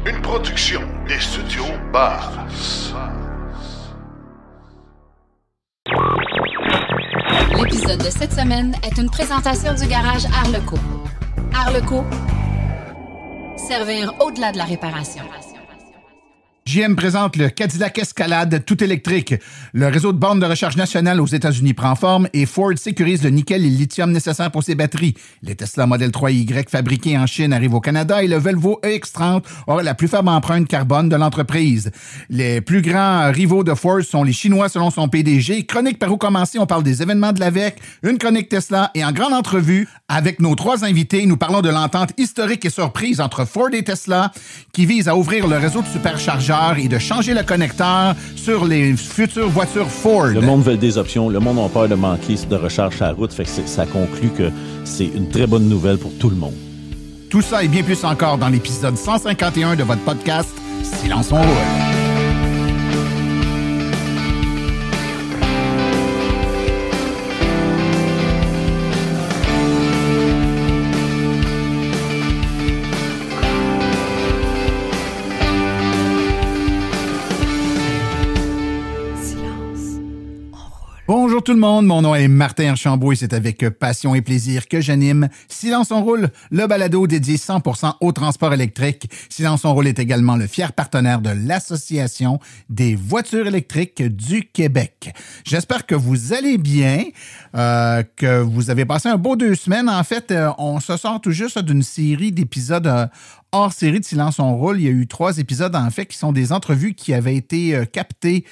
Une production des studios Bass. L'épisode de cette semaine est une présentation du garage Arleco. Arleco, servir au-delà de la réparation. JM présente le Cadillac Escalade tout électrique. Le réseau de bornes de recharge nationale aux États-Unis prend forme et Ford sécurise le nickel et le lithium nécessaires pour ses batteries. Les Tesla Model 3Y fabriqués en Chine arrivent au Canada et le Volvo EX30 aura la plus faible empreinte carbone de l'entreprise. Les plus grands rivaux de Ford sont les Chinois selon son PDG. Chronique par où commencer, on parle des événements de l'AVEC, une chronique Tesla et en grande entrevue avec nos trois invités, nous parlons de l'entente historique et surprise entre Ford et Tesla qui vise à ouvrir le réseau de superchargeurs et de changer le connecteur sur les futures voitures Ford. Le monde veut des options. Le monde a peur de manquer de recharge sur la route. Fait que ça conclut que c'est une très bonne nouvelle pour tout le monde. Tout ça et bien plus encore dans l'épisode 151 de votre podcast Silence on roule. Bonjour tout le monde, mon nom est Martin Archambault et c'est avec passion et plaisir que j'anime Silence on roule, le balado dédié 100% au transport électrique. Silence on roule est également le fier partenaire de l'Association des voitures électriques du Québec. J'espère que vous allez bien, que vous avez passé un beau 2 semaines. En fait, on se sort tout juste d'une série d'épisodes hors série de Silence on roule. Il y a eu 3 épisodes, en fait, qui sont des entrevues qui avaient été captées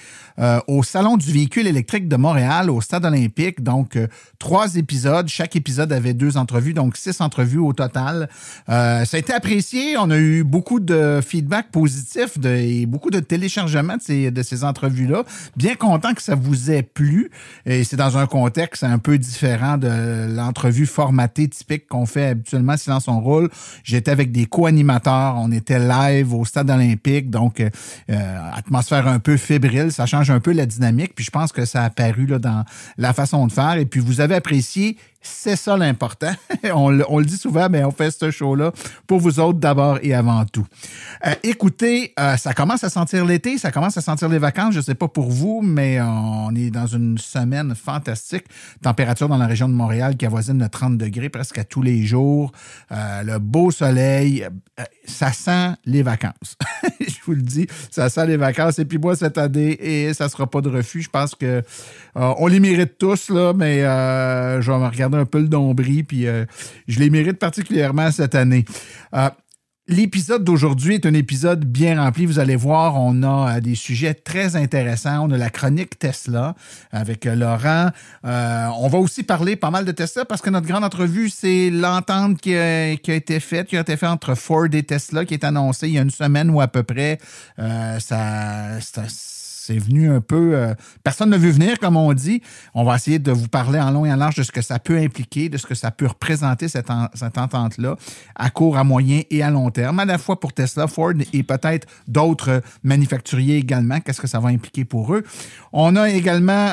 au Salon du véhicule électrique de Montréal, au Stade olympique. Donc, 3 épisodes. Chaque épisode avait 2 entrevues, donc 6 entrevues au total. Ça a été apprécié. On a eu beaucoup de feedback positif et beaucoup de téléchargements de ces entrevues-là. Bien content que ça vous ait plu. Et c'est dans un contexte un peu différent de l'entrevue formatée typique qu'on fait habituellement Silence on roule. J'étais avec des co-animateurs. On était live au Stade olympique, donc atmosphère un peu fébrile, ça change un peu la dynamique, puis je pense que ça a apparu là, dans la façon de faire, et puis vous avez apprécié. C'est ça l'important. On le dit souvent, mais on fait ce show-là pour vous autres d'abord et avant tout. Écoutez, ça commence à sentir l'été, ça commence à sentir les vacances. Je ne sais pas pour vous, mais on est dans une semaine fantastique. Température dans la région de Montréal qui avoisine le 30 degrés presque à tous les jours. Le beau soleil, ça sent les vacances. Je vous le dis, ça sent les vacances. Et puis moi, cette année, et ça ne sera pas de refus. Je pense que on les mérite tous, là, mais je vais me regarder un peu le nombril, puis je les mérite particulièrement cette année. L'épisode d'aujourd'hui est un épisode bien rempli. Vous allez voir, on a des sujets très intéressants. On a la chronique Tesla avec Laurent. On va aussi parler pas mal de Tesla parce que notre grande entrevue, c'est l'entente qui a été faite entre Ford et Tesla, qui est annoncée il y a une semaine ou à peu près. C'est venu un peu... personne ne veut venir, comme on dit. On va essayer de vous parler en long et en large de ce que ça peut impliquer, de ce que ça peut représenter, cette entente-là, à court, à moyen et à long terme, à la fois pour Tesla, Ford et peut-être d'autres manufacturiers également. Qu'est-ce que ça va impliquer pour eux? On a également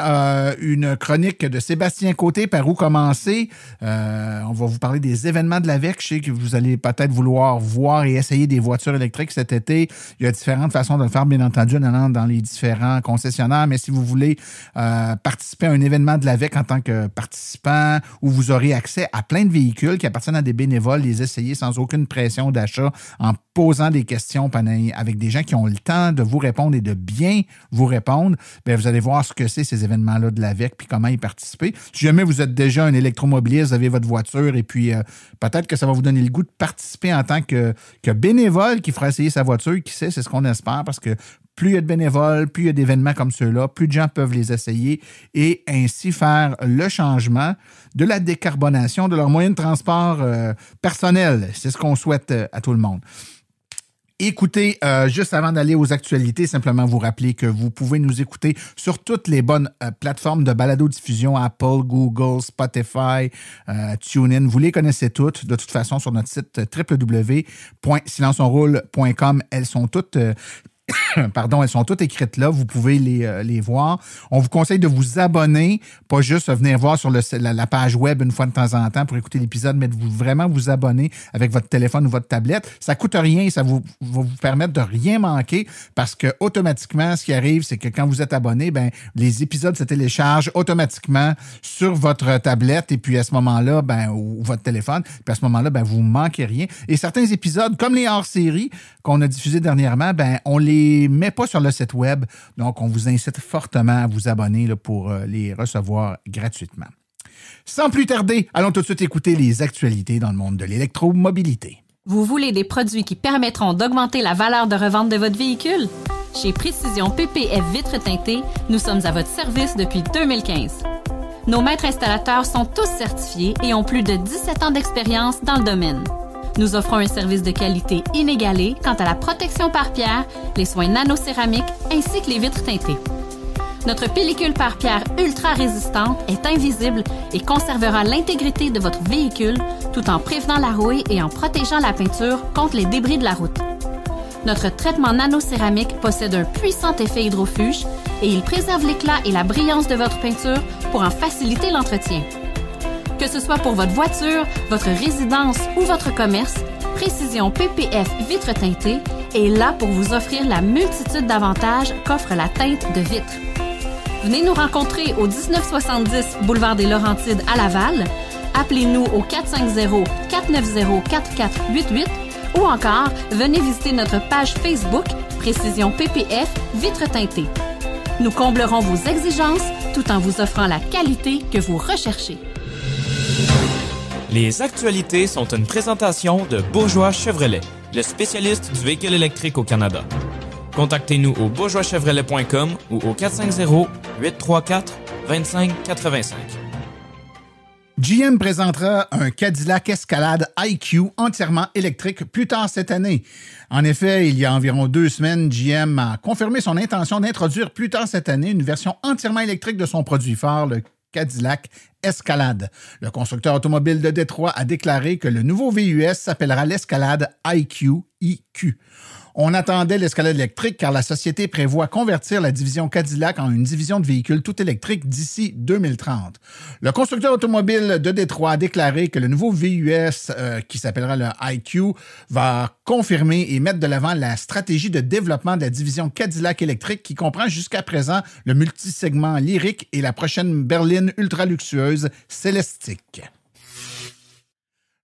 une chronique de Sébastien Côté, par où commencer. On va vous parler des événements de l'AVEC. Je sais que vous allez peut-être vouloir voir et essayer des voitures électriques cet été. Il y a différentes façons de le faire, bien entendu, en allant dans les différents concessionnaires, mais si vous voulez participer à un événement de l'AVEC en tant que participant, où vous aurez accès à plein de véhicules qui appartiennent à des bénévoles, les essayer sans aucune pression d'achat, en posant des questions avec des gens qui ont le temps de vous répondre et de bien vous répondre, bien, vous allez voir ce que c'est ces événements-là de l'AVEC puis comment y participer. Si jamais vous êtes déjà un électromobiliste, vous avez votre voiture et puis peut-être que ça va vous donner le goût de participer en tant que bénévole qui fera essayer sa voiture, qui sait, c'est ce qu'on espère, parce que plus il y a de bénévoles, plus il y a d'événements comme ceux-là, plus de gens peuvent les essayer et ainsi faire le changement de la décarbonation de leur moyen de transport personnel. C'est ce qu'on souhaite à tout le monde. Écoutez, juste avant d'aller aux actualités, simplement vous rappeler que vous pouvez nous écouter sur toutes les bonnes plateformes de balado-diffusion, Apple, Google, Spotify, TuneIn. Vous les connaissez toutes, de toute façon, sur notre site www.silenceonroule.com. Elles sont toutes Pardon, elles sont toutes écrites là. Vous pouvez les voir. On vous conseille de vous abonner, pas juste venir voir sur la page web une fois de temps en temps pour écouter l'épisode, mais de vraiment vous abonner avec votre téléphone ou votre tablette. Ça ne coûte rien et ça va vous permettre de rien manquer parce que automatiquement, ce qui arrive, c'est que quand vous êtes abonné, ben, les épisodes se téléchargent automatiquement sur votre tablette et puis à ce moment-là, ben, ou votre téléphone, puis à ce moment-là, ben, vous ne manquez rien. Et certains épisodes, comme les hors-séries qu'on a diffusés dernièrement, ben, on les met pas sur le site web. Donc, on vous incite fortement à vous abonner là, pour les recevoir gratuitement. Sans plus tarder, allons tout de suite écouter les actualités dans le monde de l'électromobilité. Vous voulez des produits qui permettront d'augmenter la valeur de revente de votre véhicule? Chez Précision PPF Vitres teintées, nous sommes à votre service depuis 2015. Nos maîtres installateurs sont tous certifiés et ont plus de 17 ans d'expérience dans le domaine. Nous offrons un service de qualité inégalé quant à la protection par pierre, les soins nanocéramiques ainsi que les vitres teintées. Notre pellicule par pierre ultra résistante est invisible et conservera l'intégrité de votre véhicule tout en prévenant la rouille et en protégeant la peinture contre les débris de la route. Notre traitement nanocéramique possède un puissant effet hydrofuge et il préserve l'éclat et la brillance de votre peinture pour en faciliter l'entretien. Que ce soit pour votre voiture, votre résidence ou votre commerce, Précision PPF Vitres teintées est là pour vous offrir la multitude d'avantages qu'offre la teinte de vitre. Venez nous rencontrer au 1970 Boulevard des Laurentides à Laval. Appelez-nous au 450-490-4488 ou encore venez visiter notre page Facebook Précision PPF Vitres teintées. Nous comblerons vos exigences tout en vous offrant la qualité que vous recherchez. Les actualités sont une présentation de Bourgeois Chevrolet, le spécialiste du véhicule électrique au Canada. Contactez-nous au bourgeoischevrolet.com ou au 450-834-2585. GM présentera un Cadillac Escalade IQ entièrement électrique plus tard cette année. En effet, il y a environ 2 semaines, GM a confirmé son intention d'introduire plus tard cette année une version entièrement électrique de son produit phare, le Cadillac Escalade. Le constructeur automobile de Détroit a déclaré que le nouveau VUS s'appellera l'Escalade IQ. On attendait l'Escalade électrique car la société prévoit convertir la division Cadillac en une division de véhicules tout électriques d'ici 2030. Le constructeur automobile de Détroit a déclaré que le nouveau VUS, qui s'appellera le IQ, va confirmer et mettre de l'avant la stratégie de développement de la division Cadillac électrique qui comprend jusqu'à présent le multisegment Lyriq et la prochaine berline ultra luxueuse Celestiq.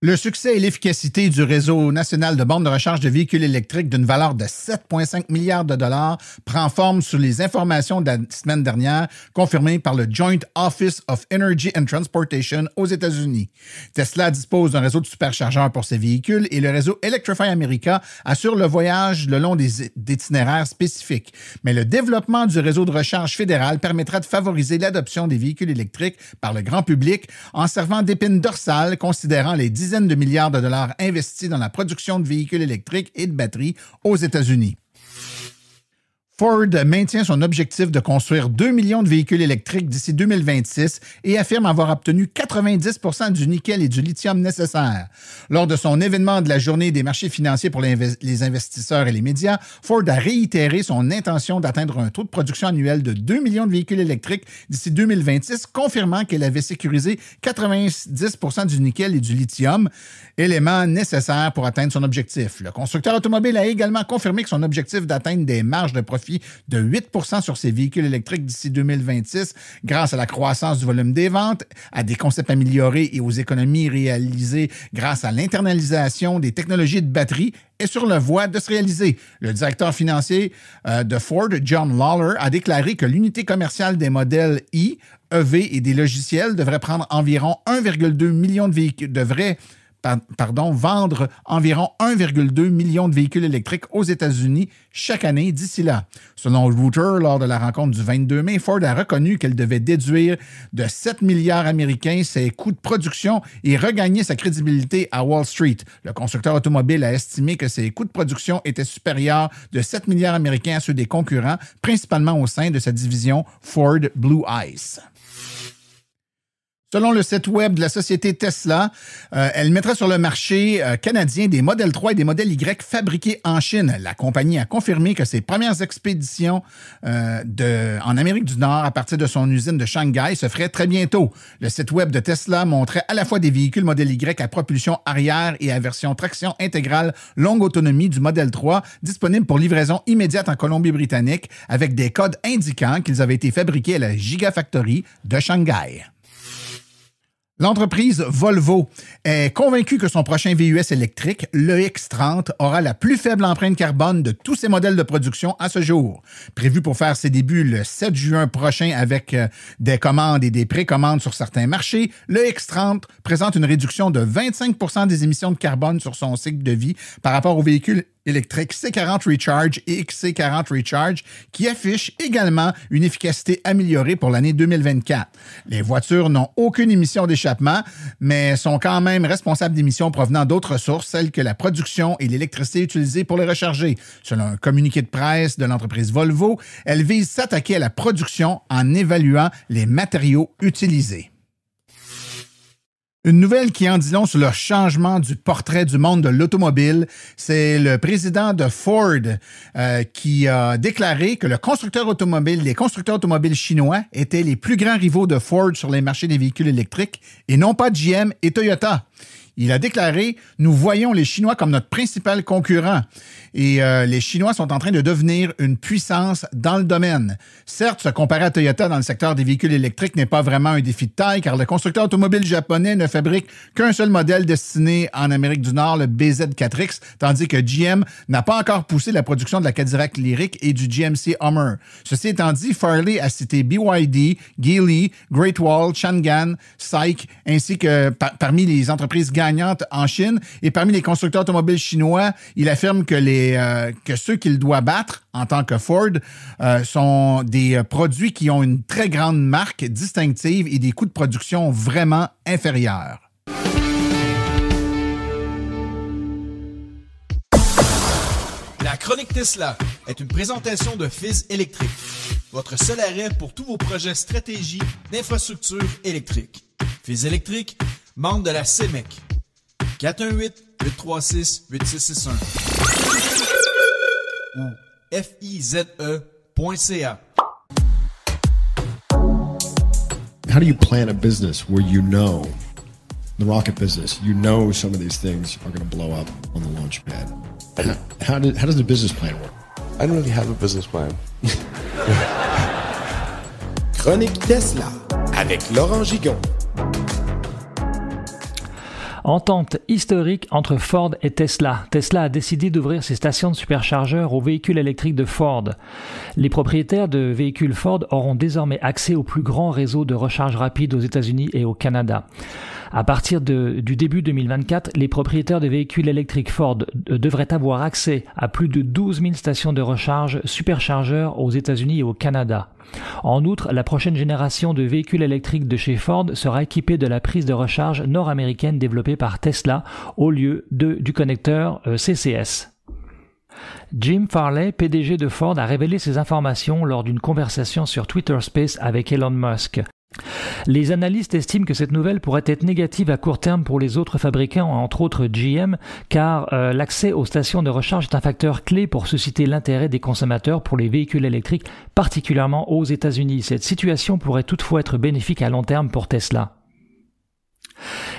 Le succès et l'efficacité du réseau national de bornes de recharge de véhicules électriques d'une valeur de 7,5 milliards de dollars prend forme sous les informations de la semaine dernière confirmées par le Joint Office of Energy and Transportation aux États-Unis. Tesla dispose d'un réseau de superchargeurs pour ses véhicules et le réseau Electrify America assure le voyage le long d'itinéraires spécifiques. Mais le développement du réseau de recharge fédéral permettra de favoriser l'adoption des véhicules électriques par le grand public en servant d'épine dorsale considérant les dizaines de milliards de dollars investis dans la production de véhicules électriques et de batteries aux États-Unis. Ford maintient son objectif de construire 2 millions de véhicules électriques d'ici 2026 et affirme avoir obtenu 90% du nickel et du lithium nécessaires. Lors de son événement de la journée des marchés financiers pour les investisseurs et les médias, Ford a réitéré son intention d'atteindre un taux de production annuel de 2 millions de véhicules électriques d'ici 2026, confirmant qu'elle avait sécurisé 90% du nickel et du lithium, éléments nécessaires pour atteindre son objectif. Le constructeur automobile a également confirmé que son objectif d'atteindre des marges de profit de 8% sur ses véhicules électriques d'ici 2026 grâce à la croissance du volume des ventes, à des concepts améliorés et aux économies réalisées grâce à l'internalisation des technologies de batterie est sur la voie de se réaliser. Le directeur financier de Ford, John Lawler, a déclaré que l'unité commerciale des modèles I, EV et des logiciels devrait prendre environ 1,2 million de véhicules, vendre environ 1,2 million de véhicules électriques aux États-Unis chaque année d'ici là. Selon Reuters, lors de la rencontre du 22 mai, Ford a reconnu qu'elle devait déduire de 7 milliards américains ses coûts de production et regagner sa crédibilité à Wall Street. Le constructeur automobile a estimé que ses coûts de production étaient supérieurs de 7 milliards américains à ceux des concurrents, principalement au sein de sa division Ford Blue Ice. Selon le site web de la société Tesla, elle mettra sur le marché canadien des modèles 3 et des modèles Y fabriqués en Chine. La compagnie a confirmé que ses premières expéditions en Amérique du Nord à partir de son usine de Shanghai se feraient très bientôt. Le site web de Tesla montrait à la fois des véhicules modèle Y à propulsion arrière et à version traction intégrale longue autonomie du modèle 3 disponibles pour livraison immédiate en Colombie-Britannique avec des codes indiquant qu'ils avaient été fabriqués à la Gigafactory de Shanghai. L'entreprise Volvo est convaincue que son prochain VUS électrique, le X30, aura la plus faible empreinte carbone de tous ses modèles de production à ce jour. Prévu pour faire ses débuts le 7 juin prochain avec des commandes et des précommandes sur certains marchés, le X30 présente une réduction de 25% des émissions de carbone sur son cycle de vie par rapport aux véhicules électrique C40 Recharge et XC40 Recharge qui affichent également une efficacité améliorée pour l'année 2024. Les voitures n'ont aucune émission d'échappement, mais sont quand même responsables d'émissions provenant d'autres sources, telles que la production et l'électricité utilisée pour les recharger. Selon un communiqué de presse de l'entreprise Volvo, elle vise s'attaquer à la production en évaluant les matériaux utilisés. Une nouvelle qui en dit long sur le changement du portrait du monde de l'automobile, c'est le président de Ford qui a déclaré que les constructeurs automobiles chinois étaient les plus grands rivaux de Ford sur les marchés des véhicules électriques et non pas GM et Toyota. Il a déclaré « Nous voyons les Chinois comme notre principal concurrent et les Chinois sont en train de devenir une puissance dans le domaine. Certes, se comparer à Toyota dans le secteur des véhicules électriques n'est pas vraiment un défi de taille car le constructeur automobile japonais ne fabrique qu'un seul modèle destiné en Amérique du Nord, le BZ4X, tandis que GM n'a pas encore poussé la production de la Cadillac Lyriq et du GMC Hummer. Ceci étant dit, Farley a cité BYD, Geely, Great Wall, Changan, SAIC, ainsi que parmi les entreprises gagnantes en Chine. Et parmi les constructeurs automobiles chinois, il affirme que ceux qu'il doit battre en tant que Ford sont des produits qui ont une très grande marque distinctive et des coûts de production vraiment inférieurs. La Chronique Tesla est une présentation de Fizz Électrique, votre seul arrêt pour tous vos projets stratégie d'infrastructure électrique. Fizz Électrique, membre de la CEMEC. 418-836-8661 ou fize.ca. How do you plan a business where you know, the rocket business, you know some of these things are going to blow up on the launch pad? How does the business plan work? I don't really have a business plan. Chronique Tesla avec Laurent Gigon. Entente historique entre Ford et Tesla. Tesla a décidé d'ouvrir ses stations de superchargeurs aux véhicules électriques de Ford. Les propriétaires de véhicules Ford auront désormais accès au plus grand réseau de recharge rapide aux États-Unis et au Canada. À partir du début 2024, les propriétaires de véhicules électriques Ford devraient avoir accès à plus de 12 000 stations de recharge superchargeurs aux États-Unis et au Canada. En outre, la prochaine génération de véhicules électriques de chez Ford sera équipée de la prise de recharge nord-américaine développée par Tesla au lieu du connecteur CCS. Jim Farley, PDG de Ford, a révélé ces informations lors d'une conversation sur Twitter Space avec Elon Musk. Les analystes estiment que cette nouvelle pourrait être négative à court terme pour les autres fabricants, entre autres GM, car l'accès aux stations de recharge est un facteur clé pour susciter l'intérêt des consommateurs pour les véhicules électriques, particulièrement aux États-Unis. Cette situation pourrait toutefois être bénéfique à long terme pour Tesla.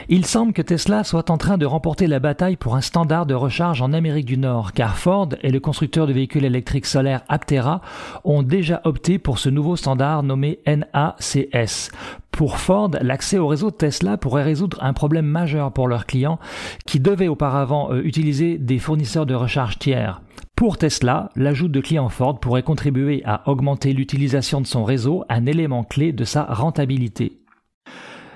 Il semble que Tesla soit en train de remporter la bataille pour un standard de recharge en Amérique du Nord, car Ford et le constructeur de véhicules électriques solaires Aptera ont déjà opté pour ce nouveau standard nommé NACS. Pour Ford, l'accès au réseau de Tesla pourrait résoudre un problème majeur pour leurs clients qui devaient auparavant utiliser des fournisseurs de recharge tiers. Pour Tesla, l'ajout de clients Ford pourrait contribuer à augmenter l'utilisation de son réseau, un élément clé de sa rentabilité.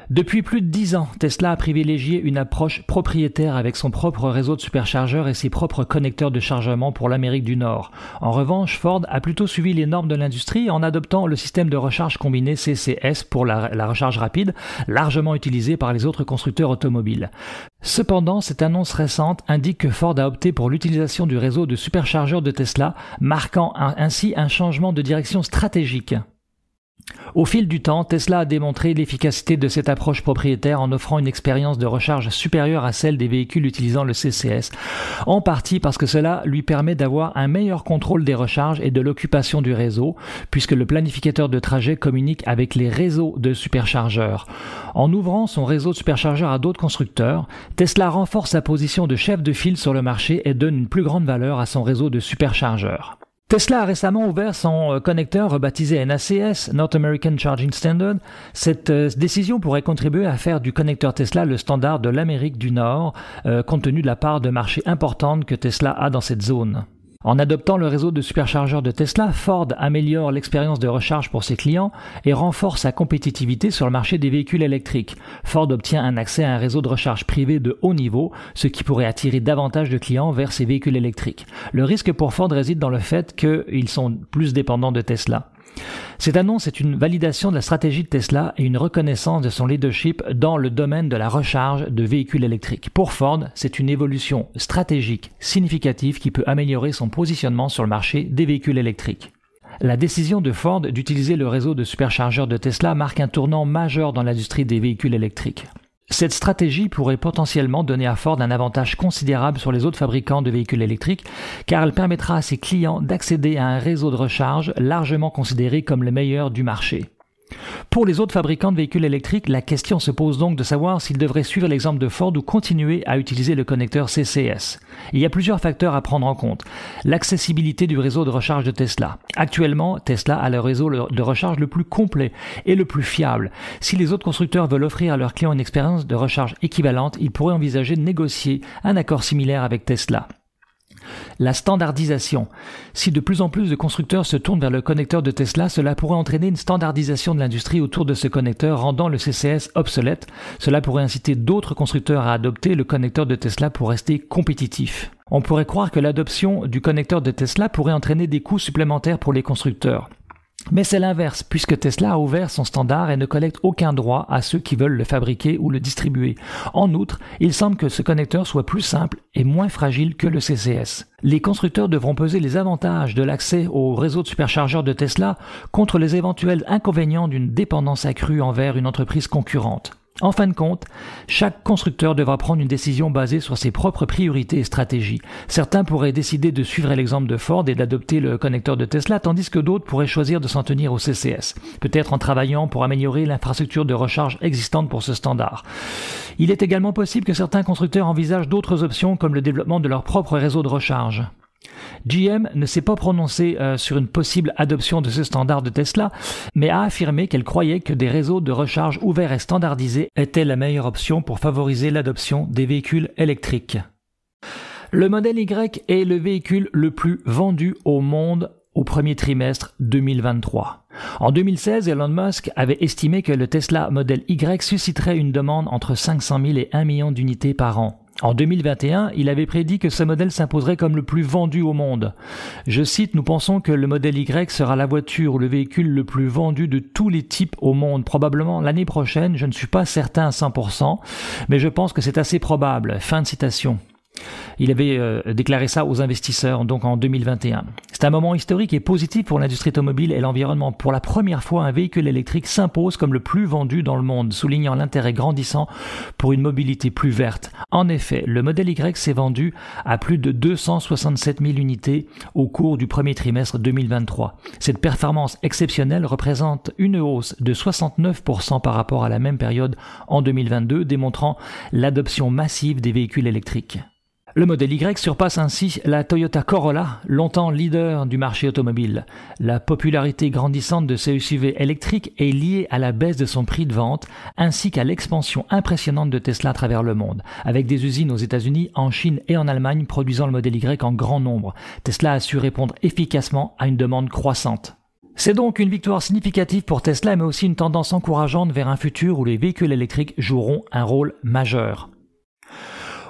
Depuis plus de 10 ans, Tesla a privilégié une approche propriétaire avec son propre réseau de superchargeurs et ses propres connecteurs de chargement pour l'Amérique du Nord. En revanche, Ford a plutôt suivi les normes de l'industrie en adoptant le système de recharge combiné CCS pour la recharge rapide, largement utilisé par les autres constructeurs automobiles. Cependant, cette annonce récente indique que Ford a opté pour l'utilisation du réseau de superchargeurs de Tesla, marquant ainsi un changement de direction stratégique. Au fil du temps, Tesla a démontré l'efficacité de cette approche propriétaire en offrant une expérience de recharge supérieure à celle des véhicules utilisant le CCS, en partie parce que cela lui permet d'avoir un meilleur contrôle des recharges et de l'occupation du réseau, puisque le planificateur de trajet communique avec les réseaux de superchargeurs. En ouvrant son réseau de superchargeurs à d'autres constructeurs, Tesla renforce sa position de chef de file sur le marché et donne une plus grande valeur à son réseau de superchargeurs. Tesla a récemment ouvert son connecteur rebaptisé NACS, North American Charging Standard. Cette décision pourrait contribuer à faire du connecteur Tesla le standard de l'Amérique du Nord, compte tenu de la part de marché importante que Tesla a dans cette zone. En adoptant le réseau de superchargeurs de Tesla, Ford améliore l'expérience de recharge pour ses clients et renforce sa compétitivité sur le marché des véhicules électriques. Ford obtient un accès à un réseau de recharge privé de haut niveau, ce qui pourrait attirer davantage de clients vers ses véhicules électriques. Le risque pour Ford réside dans le fait qu'ils sont plus dépendants de Tesla. Cette annonce est une validation de la stratégie de Tesla et une reconnaissance de son leadership dans le domaine de la recharge de véhicules électriques. Pour Ford, c'est une évolution stratégique significative qui peut améliorer son positionnement sur le marché des véhicules électriques. La décision de Ford d'utiliser le réseau de superchargeurs de Tesla marque un tournant majeur dans l'industrie des véhicules électriques. Cette stratégie pourrait potentiellement donner à Ford un avantage considérable sur les autres fabricants de véhicules électriques, car elle permettra à ses clients d'accéder à un réseau de recharge largement considéré comme le meilleur du marché. Pour les autres fabricants de véhicules électriques, la question se pose donc de savoir s'ils devraient suivre l'exemple de Ford ou continuer à utiliser le connecteur CCS. Il y a plusieurs facteurs à prendre en compte. L'accessibilité du réseau de recharge de Tesla. Actuellement, Tesla a le réseau de recharge le plus complet et le plus fiable. Si les autres constructeurs veulent offrir à leurs clients une expérience de recharge équivalente, ils pourraient envisager de négocier un accord similaire avec Tesla. La standardisation. Si de plus en plus de constructeurs se tournent vers le connecteur de Tesla, cela pourrait entraîner une standardisation de l'industrie autour de ce connecteur, rendant le CCS obsolète. Cela pourrait inciter d'autres constructeurs à adopter le connecteur de Tesla pour rester compétitif. On pourrait croire que l'adoption du connecteur de Tesla pourrait entraîner des coûts supplémentaires pour les constructeurs. Mais c'est l'inverse, puisque Tesla a ouvert son standard et ne collecte aucun droit à ceux qui veulent le fabriquer ou le distribuer. En outre, il semble que ce connecteur soit plus simple et moins fragile que le CCS. Les constructeurs devront peser les avantages de l'accès au réseau de superchargeurs de Tesla contre les éventuels inconvénients d'une dépendance accrue envers une entreprise concurrente. En fin de compte, chaque constructeur devra prendre une décision basée sur ses propres priorités et stratégies. Certains pourraient décider de suivre l'exemple de Ford et d'adopter le connecteur de Tesla, tandis que d'autres pourraient choisir de s'en tenir au CCS, peut-être en travaillant pour améliorer l'infrastructure de recharge existante pour ce standard. Il est également possible que certains constructeurs envisagent d'autres options comme le développement de leur propre réseau de recharge. GM ne s'est pas prononcé sur une possible adoption de ce standard de Tesla, mais a affirmé qu'elle croyait que des réseaux de recharge ouverts et standardisés étaient la meilleure option pour favoriser l'adoption des véhicules électriques. Le modèle Y est le véhicule le plus vendu au monde au premier trimestre 2023. En 2016, Elon Musk avait estimé que le Tesla Model Y susciterait une demande entre 500 000 et 1 million d'unités par an. En 2021, il avait prédit que ce modèle s'imposerait comme le plus vendu au monde. Je cite, « Nous pensons que le modèle Y sera la voiture ou le véhicule le plus vendu de tous les types au monde. Probablement l'année prochaine, je ne suis pas certain à 100%, mais je pense que c'est assez probable. » Fin de citation. Il avait déclaré ça aux investisseurs donc en 2021. C'est un moment historique et positif pour l'industrie automobile et l'environnement. Pour la première fois, un véhicule électrique s'impose comme le plus vendu dans le monde, soulignant l'intérêt grandissant pour une mobilité plus verte. En effet, le modèle Y s'est vendu à plus de 267 000 unités au cours du premier trimestre 2023. Cette performance exceptionnelle représente une hausse de 69% par rapport à la même période en 2022, démontrant l'adoption massive des véhicules électriques. Le modèle Y surpasse ainsi la Toyota Corolla, longtemps leader du marché automobile. La popularité grandissante de ce SUV électrique est liée à la baisse de son prix de vente, ainsi qu'à l'expansion impressionnante de Tesla à travers le monde, avec des usines aux États-Unis, en Chine et en Allemagne produisant le modèle Y en grand nombre. Tesla a su répondre efficacement à une demande croissante. C'est donc une victoire significative pour Tesla, mais aussi une tendance encourageante vers un futur où les véhicules électriques joueront un rôle majeur.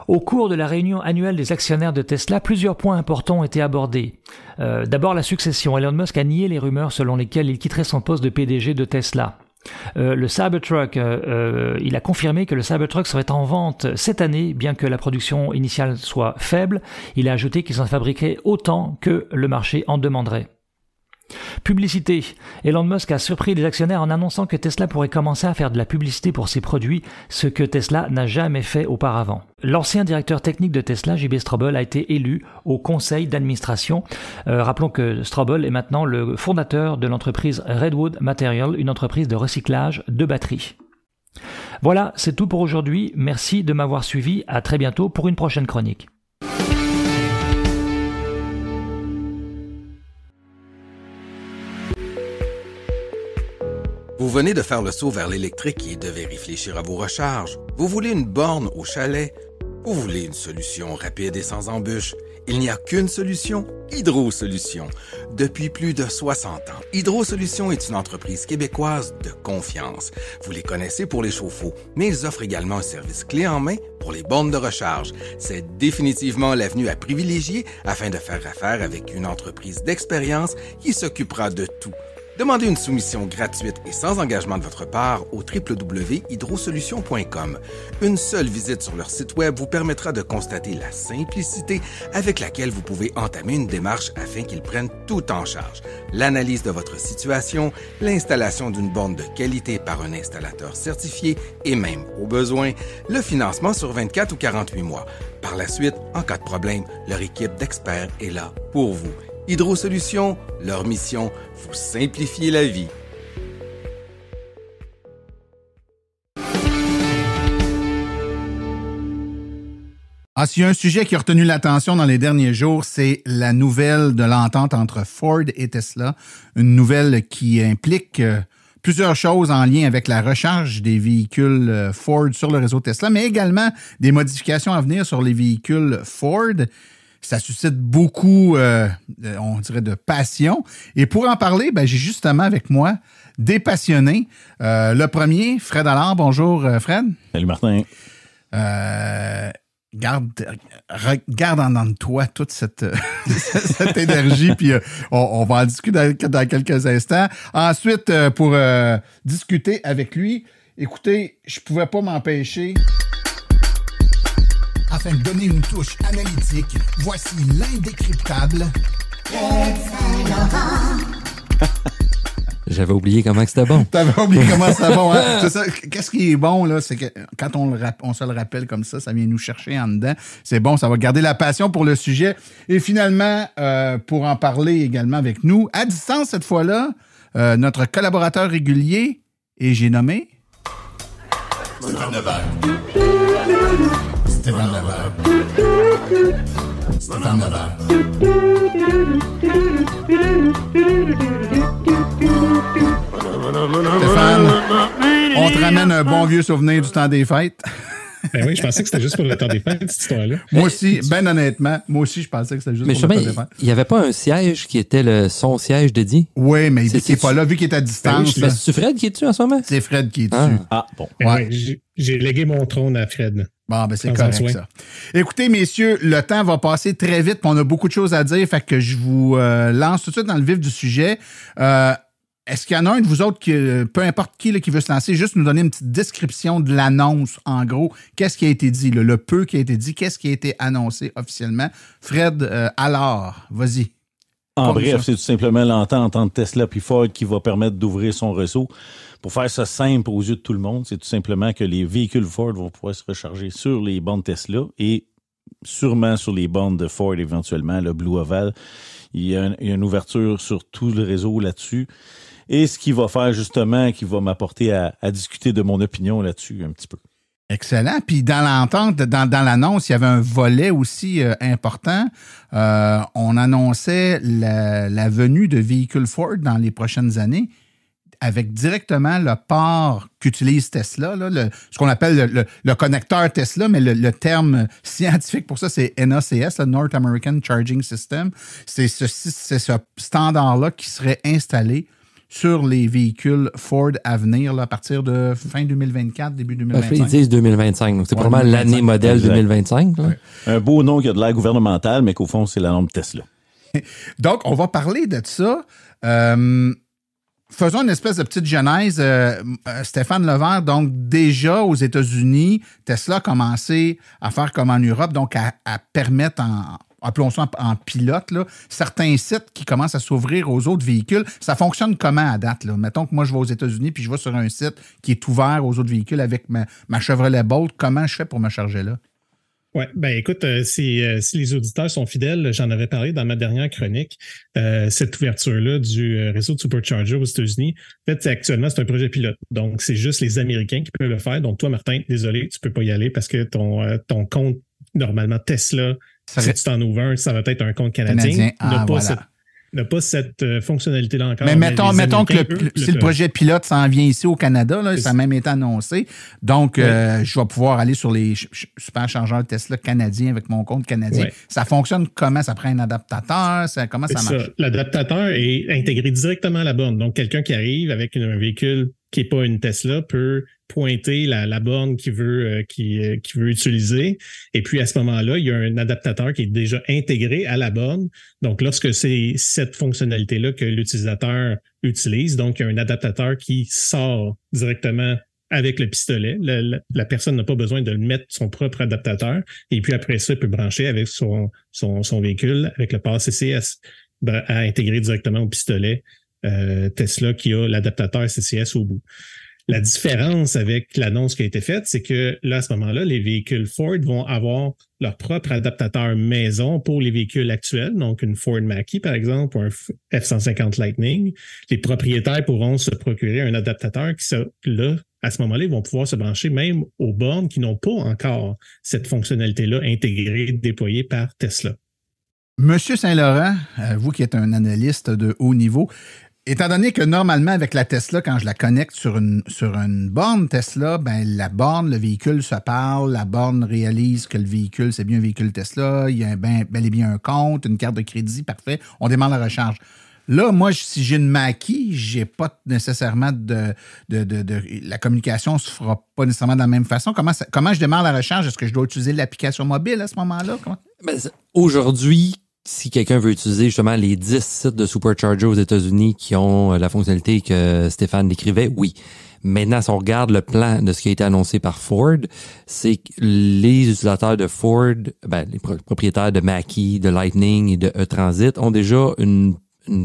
Au cours de la réunion annuelle des actionnaires de Tesla, plusieurs points importants ont été abordés. D'abord, la succession. Elon Musk a nié les rumeurs selon lesquelles il quitterait son poste de PDG de Tesla. Le Cybertruck, il a confirmé que le Cybertruck serait en vente cette année, bien que la production initiale soit faible. Il a ajouté qu'il s'en fabriquerait autant que le marché en demanderait. Publicité. Elon Musk a surpris les actionnaires en annonçant que Tesla pourrait commencer à faire de la publicité pour ses produits, ce que Tesla n'a jamais fait auparavant. L'ancien directeur technique de Tesla, J.B. Straubel, a été élu au conseil d'administration. Rappelons que Straubel est maintenant le fondateur de l'entreprise Redwood Materials, une entreprise de recyclage de batteries. Voilà, c'est tout pour aujourd'hui. Merci de m'avoir suivi. À très bientôt pour une prochaine chronique. Vous venez de faire le saut vers l'électrique et devez réfléchir à vos recharges. Vous voulez une borne au chalet? Vous voulez une solution rapide et sans embûches? Il n'y a qu'une solution, Hydro Solutions. Depuis plus de 60 ans, Hydro Solutions est une entreprise québécoise de confiance. Vous les connaissez pour les chauffe-eau, mais ils offrent également un service clé en main pour les bornes de recharge. C'est définitivement l'avenue à privilégier afin de faire affaire avec une entreprise d'expérience qui s'occupera de tout. Demandez une soumission gratuite et sans engagement de votre part au www.hydrosolutions.com. Une seule visite sur leur site web vous permettra de constater la simplicité avec laquelle vous pouvez entamer une démarche afin qu'ils prennent tout en charge. L'analyse de votre situation, l'installation d'une borne de qualité par un installateur certifié et même, au besoin, le financement sur 24 ou 48 mois. Par la suite, en cas de problème, leur équipe d'experts est là pour vous. Hydro Solutions, leur mission, vous simplifier la vie. S'il y a un sujet qui a retenu l'attention dans les derniers jours, c'est la nouvelle de l'entente entre Ford et Tesla. Une nouvelle qui implique plusieurs choses en lien avec la recharge des véhicules Ford sur le réseau Tesla, mais également des modifications à venir sur les véhicules Ford. Ça suscite beaucoup, on dirait, de passion. Et pour en parler, j'ai justement avec moi des passionnés. Le premier, Fred Allard. Bonjour, Fred. Salut, Martin. Garde en dedans de toi toute cette énergie, puis on va en discuter dans quelques instants. Ensuite, pour discuter avec lui, écoutez, je pouvais pas m'empêcher... Afin de donner une touche analytique, voici l'indécryptable Fred Saint-Laurent. J'avais oublié comment c'était bon. T'avais oublié comment c'était bon, hein? C'est ça. Qu'est-ce qui est bon, là, c'est que quand on se le rappelle comme ça vient nous chercher en dedans. C'est bon, ça va garder la passion pour le sujet. Et finalement, pour en parler également avec nous, à distance cette fois-là, notre collaborateur régulier, et j'ai nommé... Stéphane Levert. Stéphane Levert. Stéphane Levert. Stéphane, on te ramène un bon vieux souvenir du temps des fêtes. Ben oui, je pensais que c'était juste pour le temps des fêtes, cette histoire-là. Moi aussi, ben honnêtement, je pensais que c'était juste pour le temps des fêtes. Il n'y avait pas un siège qui était son siège dédié? Oui, mais il n'est pas là, vu qu'il est à distance. Ben, c'est Fred qui est dessus en ce moment? C'est Fred qui est dessus. Ah, bon. Ouais. Oui, j'ai légué mon trône à Fred. Bon, c'est correct, ça. Écoutez, messieurs, le temps va passer très vite, puis on a beaucoup de choses à dire, fait que je vous lance tout de suite dans le vif du sujet. Est-ce qu'il y en a un de vous autres, peu importe qui veut se lancer, juste nous donner une petite description de l'annonce, en gros? Qu'est-ce qui a été dit, le peu qui a été dit? Qu'est-ce qui a été annoncé officiellement? Fred, alors, vas-y. En bref, c'est tout simplement l'entente entre Tesla et Ford qui va permettre d'ouvrir son réseau. Pour faire ça simple aux yeux de tout le monde, c'est tout simplement que les véhicules Ford vont pouvoir se recharger sur les bornes Tesla et sûrement sur les bornes de Ford éventuellement, le Blue Oval. Il y a une ouverture sur tout le réseau là-dessus. Et ce qui va faire justement, qui va m'apporter à discuter de mon opinion là-dessus un petit peu. Excellent. Puis dans l'entente, dans l'annonce, il y avait un volet aussi important. On annonçait la venue de véhicules Ford dans les prochaines années avec directement le port qu'utilise Tesla, là, ce qu'on appelle le connecteur Tesla, mais le terme scientifique pour ça, c'est NACS, le North American Charging System. C'est ce standard-là qui serait installé sur les véhicules Ford à venir là, à partir de fin 2024, début 2025. Ils disent 2025, donc c'est probablement l'année modèle exact. 2025. Là. Ouais. Un beau nom qui a de l'air gouvernemental, mais qu'au fond, c'est la norme Tesla. Donc, on va parler de ça. Faisons une espèce de petite genèse. Stéphane Levert, donc déjà aux États-Unis, Tesla a commencé à faire comme en Europe, donc à permettre appelons ça en pilote, là, certains sites qui commencent à s'ouvrir aux autres véhicules. Ça fonctionne comment à date? Là? Mettons que moi, je vais aux États-Unis puis je vais sur un site qui est ouvert aux autres véhicules avec ma Chevrolet Bolt. Comment je fais pour me charger là? Oui, ben écoute, si les auditeurs sont fidèles, j'en avais parlé dans ma dernière chronique, cette ouverture-là du réseau de Supercharger aux États-Unis. En fait, actuellement, c'est un projet pilote. Donc, c'est juste les Américains qui peuvent le faire. Donc, toi, Martin, désolé, tu peux pas y aller parce que ton compte, normalement, Tesla, si tu t'en ouvres un, ça va être un compte canadien. N'a pas cette fonctionnalité-là encore. Mais mettons que si le projet pilote s'en vient ici au Canada, là, ça a même été annoncé. Donc, je vais pouvoir aller sur les superchargeurs Tesla canadiens avec mon compte canadien. Ouais. Ça fonctionne comment? Ça prend un adaptateur? Comment ça marche? L'adaptateur est intégré directement à la borne. Donc, quelqu'un qui arrive avec un véhicule qui n'est pas une Tesla peut pointer la borne qu'il veut utiliser. Et puis, à ce moment-là, il y a un adaptateur qui est déjà intégré à la borne. Donc, lorsque c'est cette fonctionnalité-là que l'utilisateur utilise, donc il y a un adaptateur qui sort directement avec le pistolet. La personne n'a pas besoin de mettre son propre adaptateur. Et puis, après ça, il peut brancher avec son véhicule, avec le port CCS, à intégrer directement au pistolet Tesla qui a l'adaptateur CCS au bout. La différence avec l'annonce qui a été faite, c'est que là, à ce moment-là, les véhicules Ford vont avoir leur propre adaptateur maison pour les véhicules actuels, donc une Ford Mach-E, par exemple, ou un F-150 Lightning. Les propriétaires pourront se procurer un adaptateur qui, là, à ce moment-là, ils vont pouvoir se brancher même aux bornes qui n'ont pas encore cette fonctionnalité-là intégrée, déployée par Tesla. Monsieur Saint-Laurent, vous qui êtes un analyste de haut niveau, étant donné que normalement, avec la Tesla, quand je la connecte sur une borne Tesla, ben la borne, le véhicule se parle, la borne réalise que le véhicule, c'est bien un véhicule Tesla, il y a bel et bien un compte, une carte de crédit, parfait, on démarre la recharge. Là, moi, si j'ai une Mach-E, j'ai pas nécessairement la communication se fera pas nécessairement de la même façon. Comment je démarre la recharge? Est-ce que je dois utiliser l'application mobile à ce moment-là? Aujourd'hui, si quelqu'un veut utiliser justement les 10 sites de Supercharger aux États-Unis qui ont la fonctionnalité que Stéphane décrivait, oui. Maintenant, si on regarde le plan de ce qui a été annoncé par Ford, c'est que les utilisateurs de Ford, les propriétaires de Mach-E, de Lightning et de E-Transit ont déjà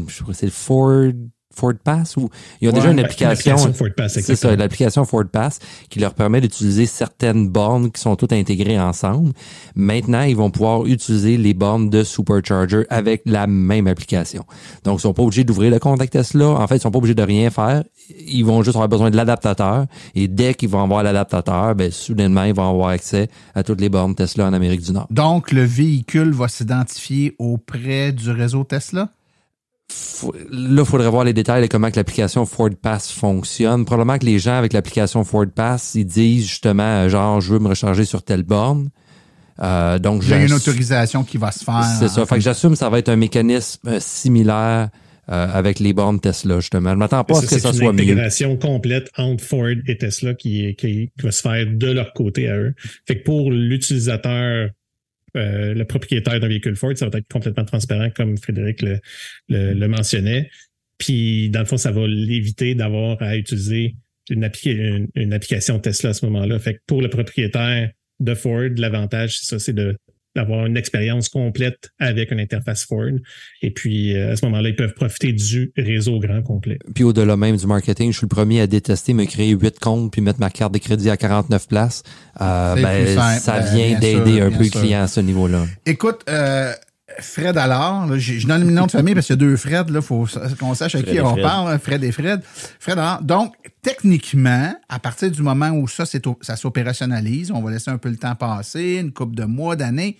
je crois que c'est le Ford Pass ou ils ont déjà une application Ford Pass, c'est ça, l'application Ford Pass qui leur permet d'utiliser certaines bornes qui sont toutes intégrées ensemble. Maintenant, ils vont pouvoir utiliser les bornes de Supercharger avec la même application. Donc, ils sont pas obligés d'ouvrir le compte avec Tesla. En fait, ils sont pas obligés de rien faire. Ils vont juste avoir besoin de l'adaptateur et dès qu'ils vont avoir l'adaptateur, soudainement, ils vont avoir accès à toutes les bornes Tesla en Amérique du Nord. Donc, le véhicule va s'identifier auprès du réseau Tesla? Là, il faudrait voir les détails de comment que l'application Ford Pass fonctionne. Probablement que les gens avec l'application Ford Pass, ils disent justement, je veux me recharger sur telle borne. Donc, il y a une autorisation qui va se faire. C'est ça. Fait que j'assume que ça va être un mécanisme similaire avec les bornes Tesla, justement. Je m'attends pas à ce que ça soit mieux. C'est une intégration complète entre Ford et Tesla qui va se faire de leur côté à eux. Fait que pour l'utilisateur, le propriétaire d'un véhicule Ford, ça va être complètement transparent, comme Frédéric le mentionnait. Puis, dans le fond, ça va l'éviter d'avoir à utiliser une application Tesla à ce moment-là. Fait que pour le propriétaire de Ford, l'avantage, c'est ça, c'est d'avoir une expérience complète avec une interface Ford. Et puis, à ce moment-là, ils peuvent profiter du réseau grand complet. Puis au-delà même du marketing, je suis le premier à détester me créer 8 comptes puis mettre ma carte de crédit à 49 places. Ça vient d'aider un peu le client à ce niveau-là. Écoute, Fred Allard, là, je donne le nom de famille parce qu'il y a 2 Fred, il faut qu'on sache à qui on parle, Fred et Fred. Fred Allard. Donc, techniquement, à partir du moment où ça s'opérationnalise, on va laisser un peu le temps passer, une couple de mois, d'années.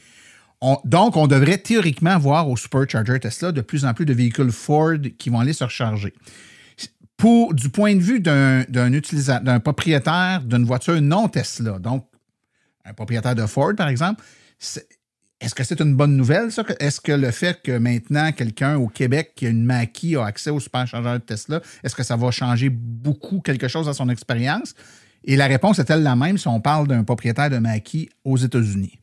Donc, on devrait théoriquement voir au Supercharger Tesla de plus en plus de véhicules Ford qui vont aller se recharger. Du point de vue d'un propriétaire d'une voiture non Tesla, donc un propriétaire de Ford, par exemple, est-ce que c'est une bonne nouvelle, ça? Est-ce que le fait que maintenant, quelqu'un au Québec qui a une Mach-E a accès au superchargeur de Tesla, est-ce que ça va changer beaucoup quelque chose à son expérience? Et la réponse est-elle la même si on parle d'un propriétaire de Mach-E aux États-Unis?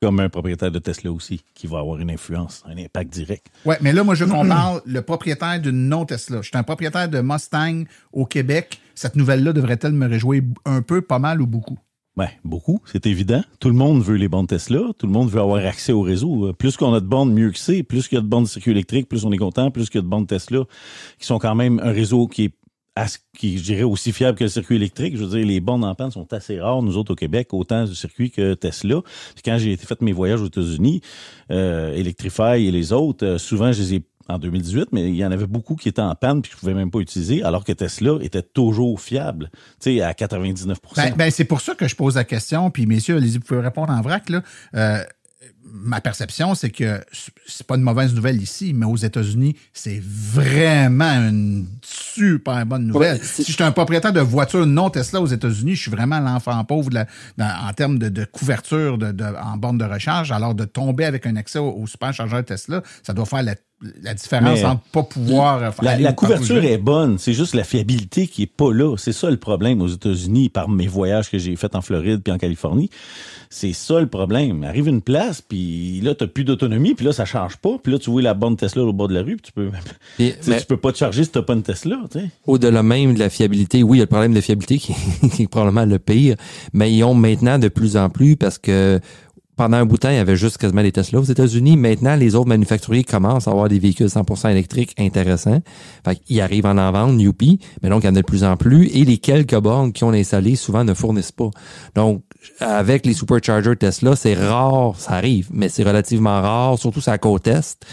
Comme un propriétaire de Tesla aussi, qui va avoir une influence, un impact direct. Oui, mais là, moi, je veux qu'on parle le propriétaire d'une non-Tesla. Je suis un propriétaire de Mustang au Québec. Cette nouvelle-là devrait-elle me réjouir un peu, pas mal ou beaucoup? Ben, beaucoup, c'est évident. Tout le monde veut les bornes Tesla. Tout le monde veut avoir accès au réseau. Plus qu'on a de bornes, mieux que c'est. Plus qu'il y a de bornes de circuit électrique, plus on est content. Plus qu'il y a de bornes Tesla, qui sont quand même un réseau qui, je dirais, aussi fiable que le circuit électrique. Je veux dire, les bornes en panne sont assez rares, nous autres, au Québec, autant du circuit que Tesla. Puis quand j'ai fait mes voyages aux États-Unis, Electrify et les autres, souvent, je les ai en 2018, mais il y en avait beaucoup qui étaient en panne puis que je pouvais même pas utiliser, alors que Tesla était toujours fiable, tu sais, à 99%. Ben, c'est pour ça que je pose la question, puis messieurs, allez-y, vous pouvez répondre en vrac, là. Ma perception, c'est que c'est pas une mauvaise nouvelle ici, mais aux États-Unis, c'est vraiment une super bonne nouvelle. Si je suis un propriétaire de voiture non Tesla aux États-Unis, je suis vraiment l'enfant pauvre en termes de couverture en borne de recharge. Alors, de tomber avec un accès au superchargeur Tesla, ça doit faire la différence entre pas pouvoir... La couverture est bonne, c'est juste la fiabilité qui est pas là. C'est ça le problème aux États-Unis, par mes voyages que j'ai faits en Floride puis en Californie. C'est ça le problème. Arrive une place, puis là, t'as plus d'autonomie, puis là, ça charge pas. Puis là, tu vois la borne Tesla au bord de la rue, puis tu peux pas te charger si t'as pas une Tesla. T'sais. Au-delà même de la fiabilité, oui, il y a le problème de fiabilité qui est probablement le pire, mais ils ont maintenant de plus en plus, parce que pendant un bout de temps, il y avait juste quasiment des Tesla aux États-Unis. Maintenant, les autres manufacturiers commencent à avoir des véhicules 100% électriques intéressants. Fait qu'ils arrivent à en vendre, youpi. Mais donc, il y en a de plus en plus. Et les quelques bornes qui ont installé souvent ne fournissent pas. Donc, avec les superchargers Tesla, c'est rare, ça arrive, mais c'est relativement rare, surtout sur la côte Est.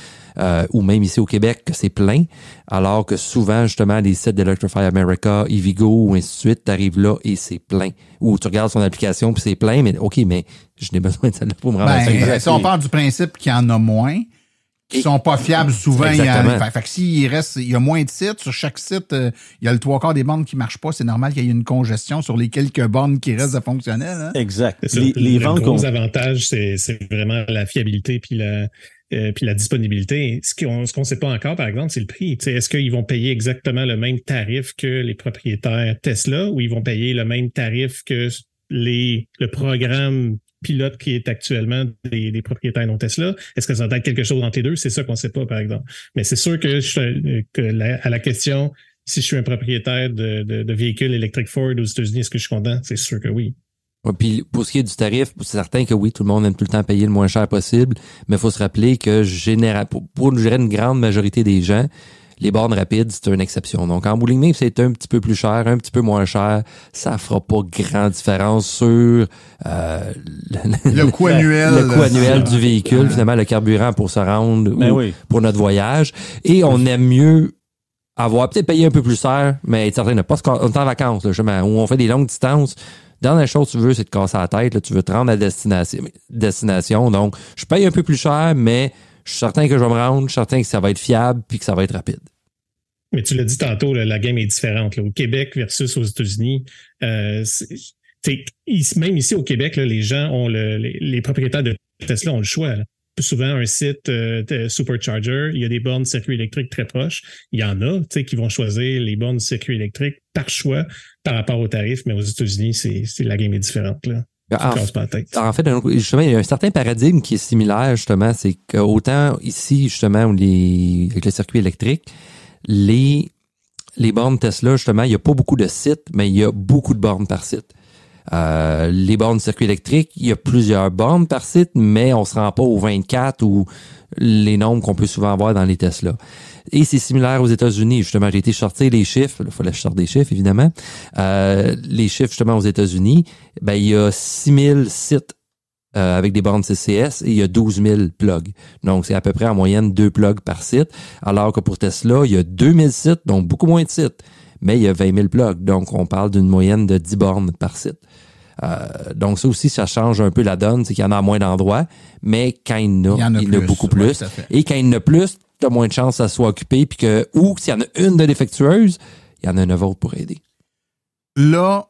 Ou même ici au Québec, que c'est plein, alors que souvent, justement, les sites d'Electrify America, EVgo, ou ainsi de suite, t'arrives là et c'est plein. Ou tu regardes son application puis c'est plein, mais OK, mais je n'ai besoin de celle-là pour me rendre si on part du principe qu'il y en a moins, qui sont pas fiables souvent, fait que s'il reste, il y a moins de sites, sur chaque site, il y a le 3/4 des bornes qui marchent pas, c'est normal qu'il y ait une congestion sur les quelques bornes qui restent fonctionnelles. Hein? Exact. Le gros avantage, c'est vraiment la fiabilité puis la disponibilité. Ce qu'on sait pas encore, par exemple, c'est le prix. T'sais, est-ce qu'ils vont payer exactement le même tarif que les propriétaires Tesla ou ils vont payer le même tarif que le programme pilote qui est actuellement des propriétaires non Tesla? Est-ce que ça va être quelque chose entre les deux? C'est ça qu'on sait pas, par exemple. Mais c'est sûr que, à la question, si je suis un propriétaire de véhicules électriques Ford aux États-Unis, est-ce que je suis content? C'est sûr que oui. Ouais, puis pour ce qui est du tarif, c'est certain que oui, tout le monde aime tout le temps payer le moins cher possible, mais il faut se rappeler que pour gérer une grande majorité des gens, les bornes rapides, c'est une exception. Donc, en bout de ligne, c'est un petit peu plus cher, un petit peu moins cher, ça fera pas grande différence sur le coût annuel. Le coût annuel du véhicule, finalement, le carburant pour se rendre pour notre voyage. Et on aime mieux avoir peut-être payé un peu plus cher, mais être certain de pas on est en vacances, là, justement, où on fait des longues distances. Dernière chose que tu veux, c'est te casser la tête. Là, tu veux te rendre à destination. Donc, je paye un peu plus cher, mais je suis certain que je vais me rendre. Je suis certain que ça va être fiable puis que ça va être rapide. Mais tu l'as dit tantôt, là, la game est différente. Là. Au Québec versus aux États-Unis, même ici au Québec, là, les gens ont les propriétaires de Tesla ont le choix. Là. Plus souvent, un site supercharger, il y a des bornes de circuit électrique très proches. Il y en a qui vont choisir les bornes de circuit électrique par choix par rapport au tarif, mais aux États-Unis, la game est différente. Là. En fait, justement, il y a un certain paradigme qui est similaire, justement, c'est qu'autant ici, justement, avec le circuit électrique, les bornes Tesla, justement, il n'y a pas beaucoup de sites, mais il y a beaucoup de bornes par site. Les bornes de circuit électrique, il y a plusieurs bornes par site, mais on se rend pas aux 24 ou les nombres qu'on peut souvent avoir dans les Tesla. Et c'est similaire aux États-Unis. Justement, j'ai été sortir les chiffres. Il fallait que je sorte des chiffres, évidemment. Les chiffres, justement, aux États-Unis, il y a 6000 sites avec des bornes CCS et il y a 12 000 plugs. Donc, c'est à peu près en moyenne 2 plugs par site. Alors que pour Tesla, il y a 2000 sites, donc beaucoup moins de sites. Mais il y a 20 000 plugs. Donc, on parle d'une moyenne de 10 bornes par site. Donc, ça aussi, ça change un peu la donne. C'est qu'il y en a à moins d'endroits, mais quand il y en a beaucoup plus. Ouais, et quand il y en a plus, tu as moins de chances que ça soit occupé. Ou s'il y en a une de défectueuse, il y en a 9 autres pour aider. Là,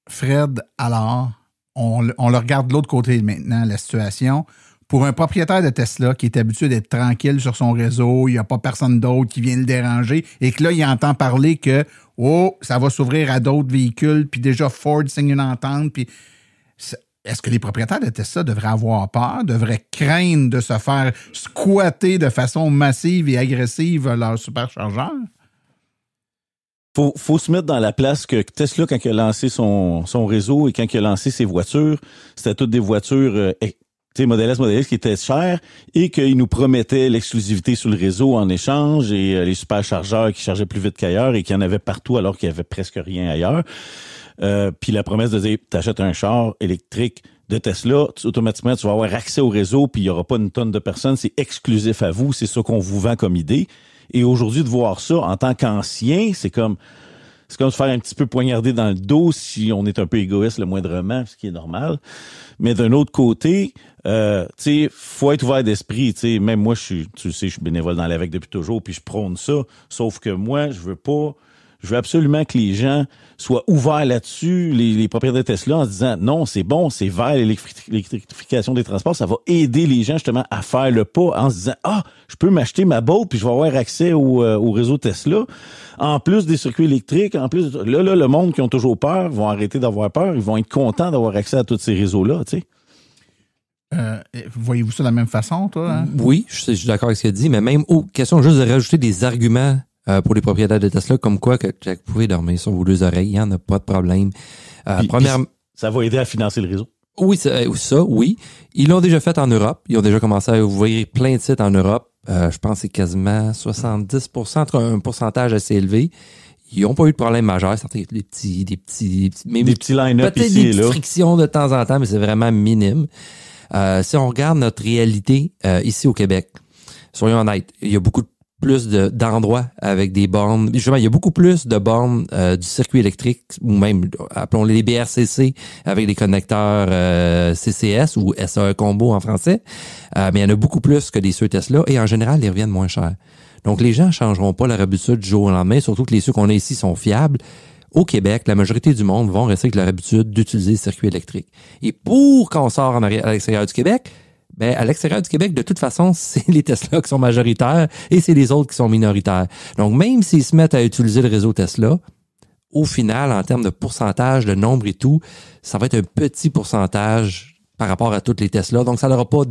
Fred, alors, on le regarde de l'autre côté maintenant, la situation. Pour un propriétaire de Tesla qui est habitué d'être tranquille sur son réseau, il n'y a pas personne d'autre qui vient le déranger, et que là, il entend parler que ça va s'ouvrir à d'autres véhicules, puis déjà Ford signe une entente, puis est-ce que les propriétaires de Tesla devraient avoir peur, devraient craindre de se faire squatter de façon massive et agressive leur superchargeur? faut se mettre dans la place que Tesla, quand il a lancé son réseau et quand il a lancé ses voitures, c'était toutes des voitures Model S, Model X qui étaient chères et qu'il nous promettait l'exclusivité sur le réseau en échange et les superchargeurs qui chargeaient plus vite qu'ailleurs et qu'il y en avait partout alors qu'il y avait presque rien ailleurs. Puis la promesse de dire, t'achètes un char électrique de Tesla, automatiquement, tu vas avoir accès au réseau puis il y aura pas une tonne de personnes. C'est exclusif à vous. C'est ça qu'on vous vend comme idée. Et aujourd'hui, de voir ça en tant qu'ancien, c'est comme se faire un petit peu poignarder dans le dos si on est un peu égoïste le moindrement, ce qui est normal. Mais d'un autre côté, faut être ouvert d'esprit. Même moi, je suis bénévole dans l'AVEC depuis toujours, puis je prône ça. Sauf que moi, je veux absolument que les gens soient ouverts là-dessus, les propriétaires de Tesla, en se disant non, c'est bon, c'est vers l'électrification des transports, ça va aider les gens justement à faire le pas en se disant je peux m'acheter ma boat puis je vais avoir accès au réseau Tesla. En plus des circuits électriques, en plus là, le monde qui ont toujours peur vont arrêter d'avoir peur, ils vont être contents d'avoir accès à tous ces réseaux-là, tu sais. Voyez-vous ça de la même façon, toi? Hein? Oui, je suis d'accord avec ce qu'il dit, mais même question juste de rajouter des arguments pour les propriétaires de Tesla, comme quoi que vous pouvez dormir sur vos deux oreilles, il n'y en a pas de problème. Ça va aider à financer le réseau. Oui, oui. Ils l'ont déjà fait en Europe. Ils ont déjà commencé à ouvrir plein de sites en Europe. Je pense que c'est quasiment 70%, un pourcentage assez élevé. Ils n'ont pas eu de problème majeur. Certains, des petits line-up peut-être ici des et là. petites frictions de temps en temps, mais c'est vraiment minime. Si on regarde notre réalité ici au Québec, soyons honnêtes, il y a beaucoup plus d'endroits avec des bornes. Justement, il y a beaucoup plus de bornes du circuit électrique, ou même, appelons-les les BRCC, avec des connecteurs CCS ou SAE combo en français. Mais il y en a beaucoup plus que des ceux Tesla, et en général, ils reviennent moins chers. Donc, les gens ne changeront pas leur habitude du jour au lendemain, surtout que les ceux qu'on a ici sont fiables. Au Québec, la majorité du monde vont rester avec leur habitude d'utiliser le circuit électrique. Et pour qu'on sort à l'extérieur du Québec, à l'extérieur du Québec, de toute façon, c'est les Tesla qui sont majoritaires et c'est les autres qui sont minoritaires. Donc, même s'ils se mettent à utiliser le réseau Tesla, au final, en termes de pourcentage, de nombre et tout, ça va être un petit pourcentage par rapport à toutes les Tesla. Donc, ça n'aura pas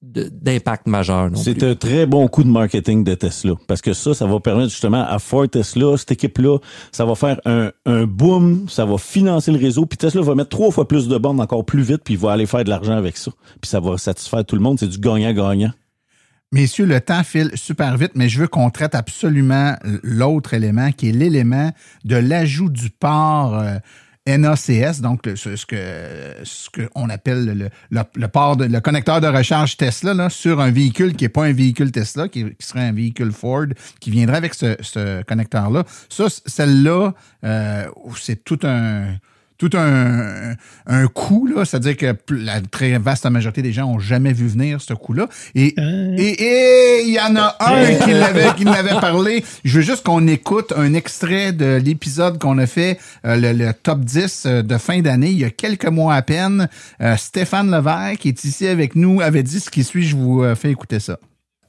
d'impact majeur. C'est un très bon coup de marketing de Tesla parce que ça va permettre justement à Ford Tesla, cette équipe-là, ça va faire un boom, ça va financer le réseau, puis Tesla va mettre 3 fois plus de bornes encore plus vite, puis il va aller faire de l'argent avec ça. Puis ça va satisfaire tout le monde, c'est du gagnant-gagnant. Messieurs, le temps file super vite, mais je veux qu'on traite absolument l'autre élément qui est l'élément de l'ajout du port NACS, donc ce qu'on appelle le connecteur de recharge Tesla là, sur un véhicule qui n'est pas un véhicule Tesla, qui serait un véhicule Ford, qui viendrait avec ce connecteur-là. Celle-là, c'est tout un coût, là, c'est-à-dire que la très vaste majorité des gens n'ont jamais vu venir ce coût-là. Et il y en a un qui m'avait parlé. Je veux juste qu'on écoute un extrait de l'épisode qu'on a fait, le top 10 de fin d'année, il y a quelques mois à peine. Stéphane Levert, qui est ici avec nous, avait dit ce qui suit. Je vous fais écouter ça.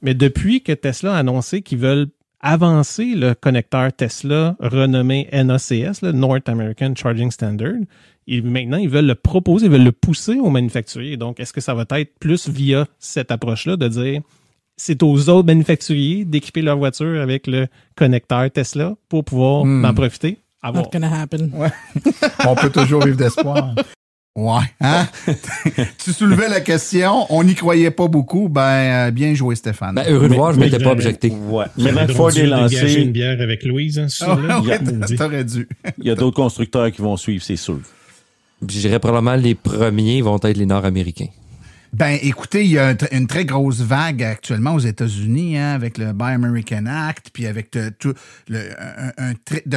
Mais depuis que Tesla a annoncé qu'ils veulent avancer le connecteur Tesla renommé NACS, le North American Charging Standard, et maintenant, ils veulent le proposer, ils veulent le pousser aux manufacturiers. Donc, est-ce que ça va être plus via cette approche-là de dire c'est aux autres manufacturiers d'équiper leur voiture avec le connecteur Tesla pour pouvoir en profiter? Not gonna happen. Ouais. On peut toujours vivre d'espoir. Ouais, hein? Tu soulevais la question, on n'y croyait pas beaucoup, bien joué Stéphane. Heureux de voir, je m'étais pas objecté. Ouais. Maintenant que Ford est lancé, une bière avec Louise, hein, t'aurais dû. Il y a d'autres constructeurs qui vont suivre, c'est sûr. Je dirais probablement les premiers vont être les Nord-Américains. Écoutez, il y a une très grosse vague actuellement aux États-Unis, hein, avec le Buy American Act, puis avec de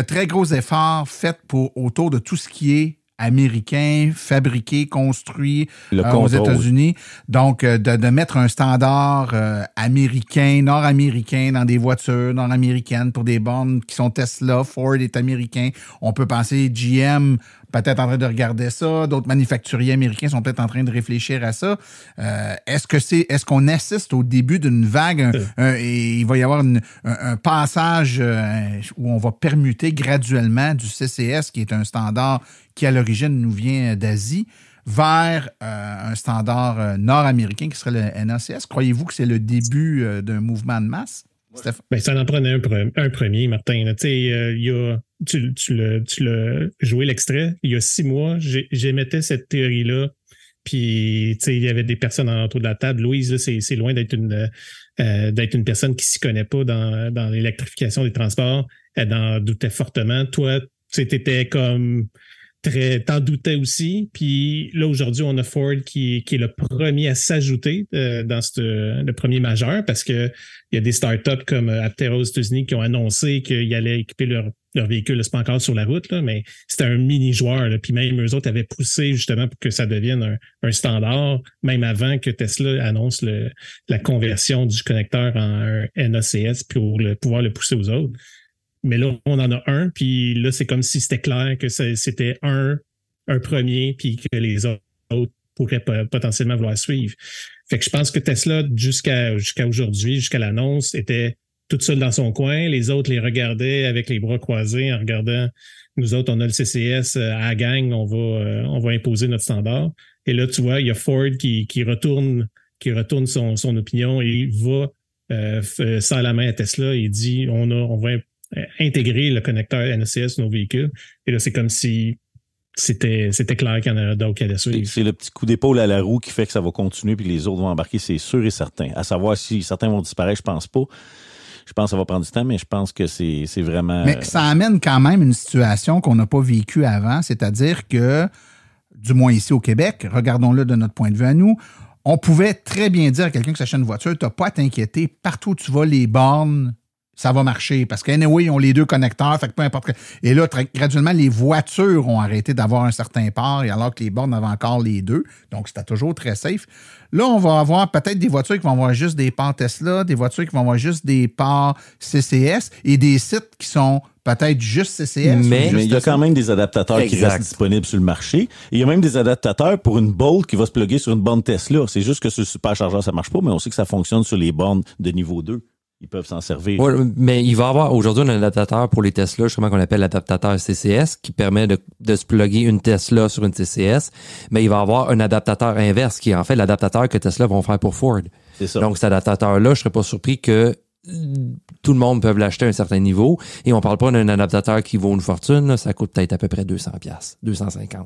très gros efforts faits autour de tout ce qui est américain, fabriqué, construit aux États-Unis. Donc, de mettre un standard américain, nord-américain dans des voitures nord-américaines pour des bornes qui sont Tesla, Ford est américain. On peut penser GM peut-être en train de regarder ça. D'autres manufacturiers américains sont peut-être en train de réfléchir à ça. Est-ce qu'on assiste au début d'une vague et il va y avoir un passage où on va permuter graduellement du CCS, qui est un standard qui à l'origine nous vient d'Asie, vers un standard nord-américain qui serait le NACS? Croyez-vous que c'est le début d'un mouvement de masse? Ben, ça en prenait un premier, Martin. Tu l'as joué l'extrait. Il y a 6 mois, j'émettais cette théorie-là. Puis, il y avait des personnes autour de la table. Louise, là, c'est loin d'être une personne qui s'y connaît pas dans l'électrification des transports. Elle en doutait fortement. Toi, tu étais comme t'en doutais aussi. Puis là, aujourd'hui, on a Ford qui est le premier à s'ajouter dans le premier majeur parce que il y a des startups comme Aptera aux États-Unis qui ont annoncé qu'ils allaient équiper leur véhicule. C'est pas encore sur la route, là, mais c'était un mini-joueur. Là. Puis même eux autres avaient poussé justement pour que ça devienne un standard, même avant que Tesla annonce la conversion du connecteur en un NACS pour pouvoir le pousser aux autres. Mais là, on en a un, puis là, c'est comme si c'était clair que c'était un premier, puis que les autres pourraient potentiellement vouloir suivre. Fait que je pense que Tesla, jusqu'à aujourd'hui, jusqu'à l'annonce, était toute seule dans son coin. Les autres les regardaient avec les bras croisés en regardant, nous autres, on a le CCS à la gang, on va imposer notre standard. Et là, tu vois, il y a Ford qui retourne son opinion et il va serre la main à Tesla et dit on va intégrer le connecteur NACS dans nos véhicules. Et là, c'est comme si c'était clair qu'il y en a d'autres qui allaient suivre. C'est le petit coup d'épaule à la roue qui fait que ça va continuer puis les autres vont embarquer, c'est sûr et certain. À savoir si certains vont disparaître, je pense pas. Je pense que ça va prendre du temps, mais je pense que c'est vraiment... Mais ça amène quand même une situation qu'on n'a pas vécue avant, c'est-à-dire que, du moins ici au Québec, regardons-le de notre point de vue à nous, on pouvait très bien dire à quelqu'un qui s'achète une voiture, tu n'as pas à t'inquiéter, partout où tu vas, les bornes, ça va marcher. Parce qu'anyway, ils ont les 2 connecteurs, fait que peu importe. Et là, graduellement, les voitures ont arrêté d'avoir un certain port, alors que les bornes avaient encore les 2. Donc, c'était toujours très safe. Là, on va avoir peut-être des voitures qui vont avoir juste des ports Tesla, des voitures qui vont avoir juste des ports CCS et des sites qui sont peut-être juste CCS. Mais il y a quand même des adaptateurs qui restent disponibles sur le marché. Et il y a même des adaptateurs pour une Bolt qui va se plugger sur une borne Tesla. C'est juste que sur le superchargeur, ça marche pas, mais on sait que ça fonctionne sur les bornes de niveau 2. Ils peuvent s'en servir. Ouais, mais il va y avoir aujourd'hui un adaptateur pour les Tesla, justement, qu'on appelle l'adaptateur CCS, qui permet de se plugger une Tesla sur une CCS. Mais il va y avoir un adaptateur inverse, qui est en fait l'adaptateur que Tesla vont faire pour Ford. C'est ça. Donc, cet adaptateur-là, je serais pas surpris que tout le monde peut l'acheter à un certain niveau. Et on parle pas d'un adaptateur qui vaut une fortune. Là, ça coûte peut-être à peu près 200$, 250$.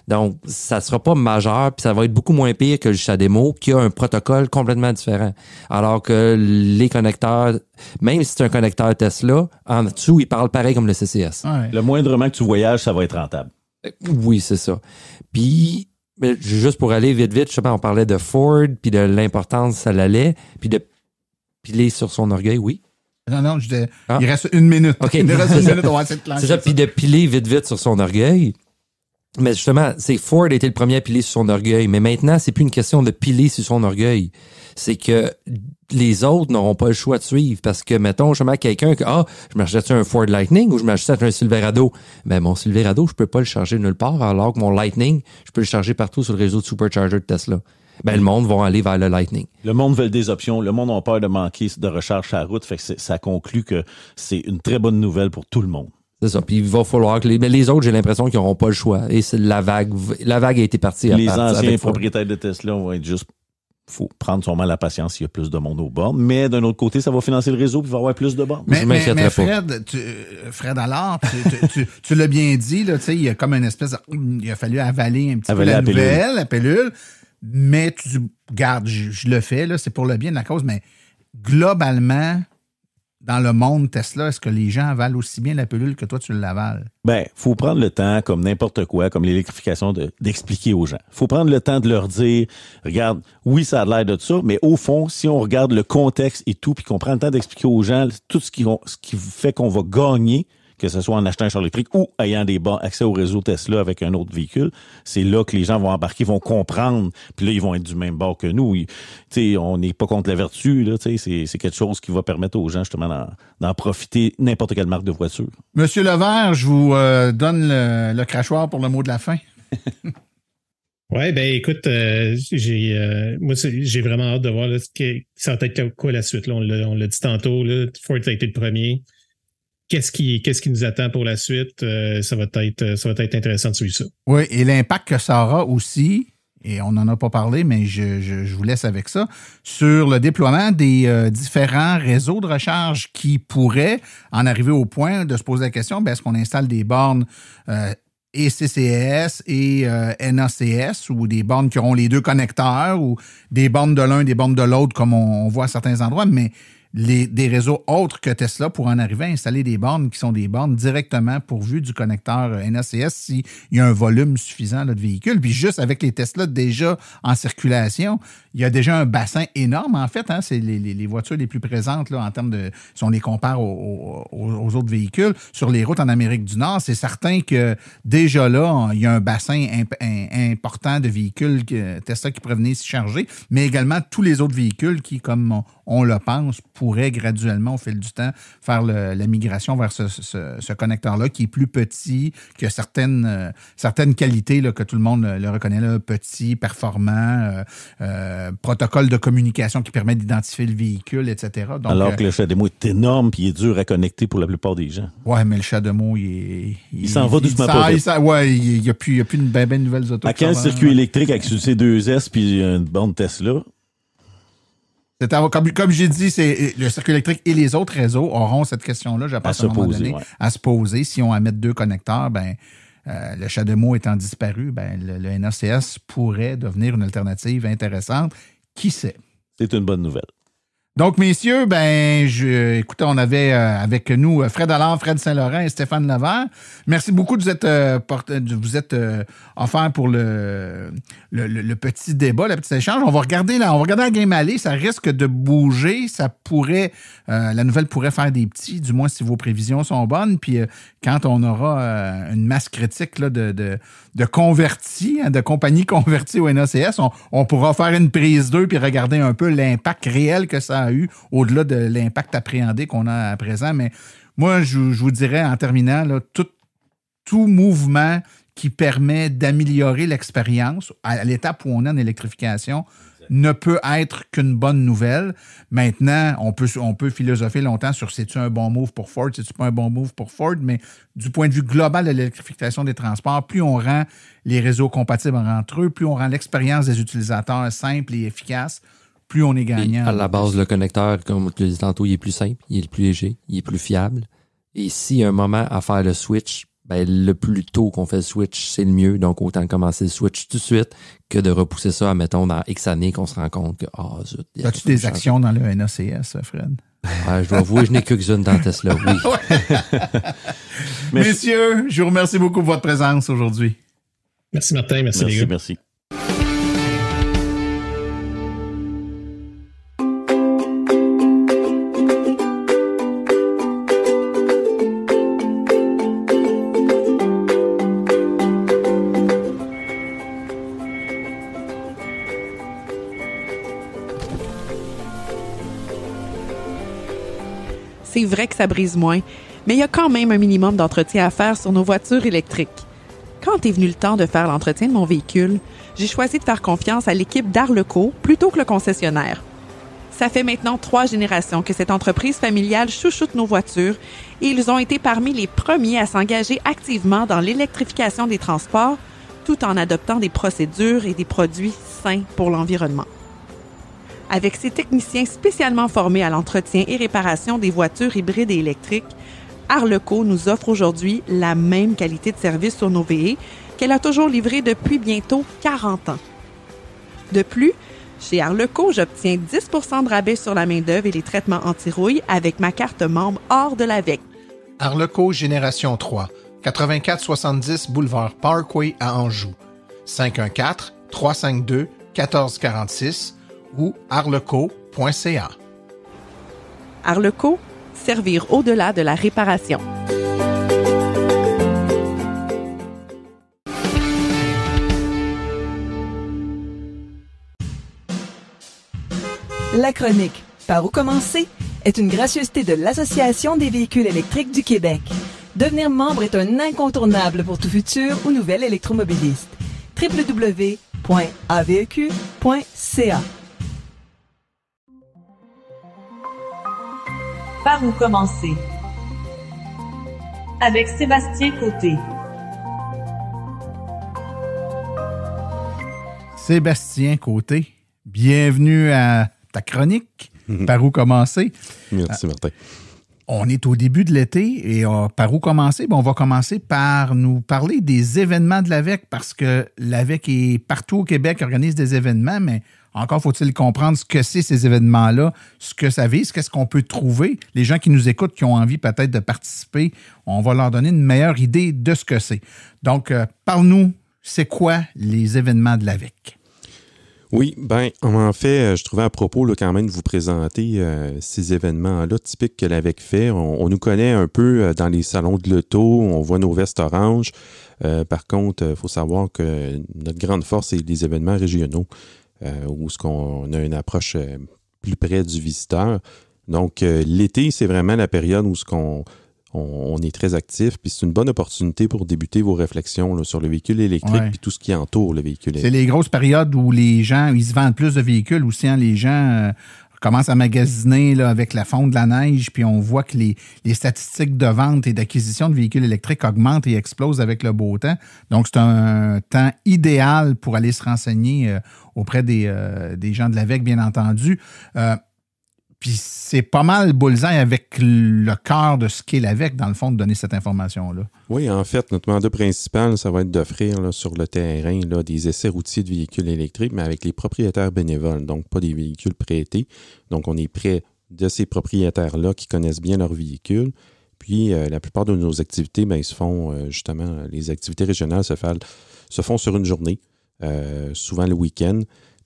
Donc, ça sera pas majeur, puis ça va être beaucoup moins pire que le Chademo, qui a un protocole complètement différent. Alors que les connecteurs, même si c'est un connecteur Tesla, en dessous, ils parlent pareil comme le CCS. Ouais. Le moindrement que tu voyages, ça va être rentable. Oui, c'est ça. Puis, juste pour aller vite, justement, on parlait de Ford, puis de l'importance ça l'allait, puis de piler sur son orgueil, oui. Non, il reste 1 minute. Okay. Il reste 1 minute, on va essayer de plancher. C'est ça, puis de piler vite sur son orgueil. Mais justement, Ford a été le premier à piler sur son orgueil. Mais maintenant, c'est plus une question de piler sur son orgueil. C'est que les autres n'auront pas le choix de suivre. Parce que, mettons, justement, quelqu'un que, je m'achète un Ford Lightning ou je m'achète un Silverado. Ben, mon Silverado, je peux pas le charger nulle part, alors que mon Lightning, je peux le charger partout sur le réseau de supercharger de Tesla. Ben, le monde va aller vers le Lightning. Le monde veut des options. Le monde a peur de manquer de recharge sur la route. Fait que ça conclut que c'est une très bonne nouvelle pour tout le monde. C'est ça. Puis il va falloir que les autres, j'ai l'impression qu'ils n'auront pas le choix. Et c'est la vague a été partie. Les anciens propriétaires de Tesla vont être juste... faut prendre son mal à la patience s'il y a plus de monde aux bornes. Mais d'un autre côté, ça va financer le réseau puis il va y avoir plus de bornes. Mais Fred Allard, tu l'as bien dit, là, il y a comme une espèce il a fallu avaler un petit peu la pilule. Mais tu garde, je le fais, là, c'est pour le bien de la cause, mais globalement, dans le monde Tesla, est-ce que les gens avalent aussi bien la pilule que toi, tu l'avales? Ben, faut prendre le temps, comme n'importe quoi, comme l'électrification, d'expliquer aux gens. Faut prendre le temps de leur dire, regarde, oui, ça a l'air de ça, mais au fond, si on regarde le contexte et tout, puis qu'on prend le temps d'expliquer aux gens tout ce qui fait qu'on va gagner, que ce soit en achetant un char électrique ou ayant accès au réseau Tesla avec un autre véhicule, c'est là que les gens vont embarquer, vont comprendre, puis là, ils vont être du même bord que nous. On n'est pas contre la vertu, là, c'est quelque chose qui va permettre aux gens, justement, d'en profiter n'importe quelle marque de voiture. Monsieur Levert, je vous donne le crachoir pour le mot de la fin. Ouais, ben écoute, j'ai vraiment hâte de voir là, ça va être quoi la suite. Là, on l'a dit tantôt, là, Ford a été le premier. Qu'est-ce qui nous attend pour la suite? Ça va être intéressant de suivre ça. Oui, et l'impact que ça aura aussi, et on n'en a pas parlé, mais je vous laisse avec ça, sur le déploiement des différents réseaux de recharge qui pourraient en arriver au point de se poser la question, est-ce qu'on installe des bornes et CCS et NACS ou des bornes qui auront les deux connecteurs ou des bornes de l'un, des bornes de l'autre comme on voit à certains endroits, mais des réseaux autres que Tesla pour en arriver à installer des bornes qui sont des bornes directement pourvues du connecteur NACS s'il y a un volume suffisant là, de véhicules. Puis juste avec les Tesla déjà en circulation, il y a déjà un bassin énorme en fait. C'est les voitures les plus présentes là, en termes de... Si on les compare aux autres véhicules sur les routes en Amérique du Nord, c'est certain que déjà là, il y a un bassin important de véhicules Tesla qui pourraient venir s'y charger, mais également tous les autres véhicules qui, comme on le pense, pourrait graduellement, au fil du temps, faire la migration vers ce connecteur-là qui est plus petit, qui a certaines qualités là, que tout le monde le reconnaît, là, petit, performant, protocole de communication qui permet d'identifier le véhicule, etc. Donc, alors que le CHAdeMO est énorme et il est dur à connecter pour la plupart des gens. Oui, mais le CHAdeMO, il s'en va doucement pas vite. Il n'y a plus une ben nouvelles autos. À quel circuit électrique avec ces 2S puis une borne Tesla? Comme j'ai dit, c'est le circuit électrique et les autres réseaux auront cette question-là, je pense, à un moment donné, à se poser. Si on a à mettre deux connecteurs, le CHAdeMO étant disparu, le NACS pourrait devenir une alternative intéressante. Qui sait? C'est une bonne nouvelle. Donc, messieurs, écoutez, on avait avec nous Fred Allard, Fred Saint-Laurent et Stéphane Levert. Merci beaucoup de vous être offert pour le petit débat, le petit échange. On va regarder la game aller. Ça risque de bouger. Ça pourrait, la nouvelle pourrait faire des petits, du moins si vos prévisions sont bonnes. Puis quand on aura une masse critique là, de convertis, de compagnies converties au NACS, on pourra faire une prise 2 puis regarder un peu l'impact réel que ça a eu, au-delà de l'impact appréhendé qu'on a à présent. Mais moi, je vous dirais en terminant, là, tout mouvement qui permet d'améliorer l'expérience à l'étape où on est en électrification ne peut être qu'une bonne nouvelle. Maintenant, on peut philosopher longtemps sur c'est-tu un bon move pour Ford, c'est-tu pas un bon move pour Ford, mais du point de vue global de l'électrification des transports, plus on rend les réseaux compatibles entre eux, plus on rend l'expérience des utilisateurs simple et efficace, plus on est gagnant. Et à la base, le connecteur, comme tu l'as dit tantôt, il est plus simple, il est plus léger, il est plus fiable. Et s'il y a un moment à faire le switch, le plus tôt qu'on fait le switch, c'est le mieux. Donc, autant commencer le switch tout de suite que de repousser ça, mettons, dans X années qu'on se rend compte que, zut. As-tu des actions dans le NACS, Fred? Je dois avouer, je n'ai qu'une dans Tesla, oui. Messieurs, je vous remercie beaucoup pour votre présence aujourd'hui. Merci Martin, merci les gars. Merci. C'est vrai que ça brise moins, mais il y a quand même un minimum d'entretien à faire sur nos voitures électriques. Quand est venu le temps de faire l'entretien de mon véhicule, j'ai choisi de faire confiance à l'équipe d'Arleco plutôt que le concessionnaire. Ça fait maintenant 3 générations que cette entreprise familiale chouchoute nos voitures et ils ont été parmi les premiers à s'engager activement dans l'électrification des transports tout en adoptant des procédures et des produits sains pour l'environnement. Avec ses techniciens spécialement formés à l'entretien et réparation des voitures hybrides et électriques, Arleco nous offre aujourd'hui la même qualité de service sur nos VE qu'elle a toujours livré depuis bientôt 40 ans. De plus, chez Arleco, j'obtiens 10 % de rabais sur la main-d'œuvre et les traitements anti-rouille avec ma carte membre hors de l'AVEC. Arleco Génération 3, 8470 Boulevard Parkway à Anjou. 514-352-1446 ou arleco.ca. Arleco, servir au-delà de la réparation. La chronique « Par où commencer ?» est une gracieuseté de l'Association des véhicules électriques du Québec. Devenir membre est un incontournable pour tout futur ou nouvel électromobiliste. www.aveq.ca. Par où commencer? Avec Sébastien Côté. Sébastien Côté, bienvenue à ta chronique. Par où commencer? Merci, Martin. On est au début de l'été et par où commencer? On va commencer par nous parler des événements de l'AVEC parce que l'AVEC est partout au Québec, organise des événements, mais encore faut-il comprendre ce que c'est ces événements-là, ce que ça vise, qu'est-ce qu'on peut trouver. Les gens qui nous écoutent, qui ont envie peut-être de participer, on va leur donner une meilleure idée de ce que c'est. Donc, parle-nous, c'est quoi les événements de l'AVEC? Oui, en fait, je trouvais à propos quand même de vous présenter ces événements-là typiques que l'AVEC fait. On nous connaît un peu dans les salons de l'auto, on voit nos vestes oranges. Par contre, il faut savoir que notre grande force, c'est les événements régionaux où on a une approche plus près du visiteur. Donc, l'été, c'est vraiment la période où on est très actif, puis c'est une bonne opportunité pour débuter vos réflexions là, sur le véhicule électrique puis tout ce qui entoure le véhicule électrique. C'est les grosses périodes où les gens, ils se vendent plus de véhicules aussi. Les gens commencent à magasiner là, avec la fonte de la neige, puis on voit que les statistiques de vente et d'acquisition de véhicules électriques augmentent et explosent avec le beau temps. Donc, c'est un temps idéal pour aller se renseigner auprès des gens de l'AVEC, bien entendu. Puis c'est pas mal bullseye avec le cœur de ce qu'est l'AVEC, dans le fond, de donner cette information-là. Oui, en fait, notre mandat principal, ça va être d'offrir là, sur le terrain là, des essais routiers de véhicules électriques, mais avec les propriétaires bénévoles, donc pas des véhicules prêtés. Donc, on est près de ces propriétaires-là qui connaissent bien leurs véhicules. Puis, la plupart de nos activités, ils se font, justement, les activités régionales se font sur une journée, souvent le week-end.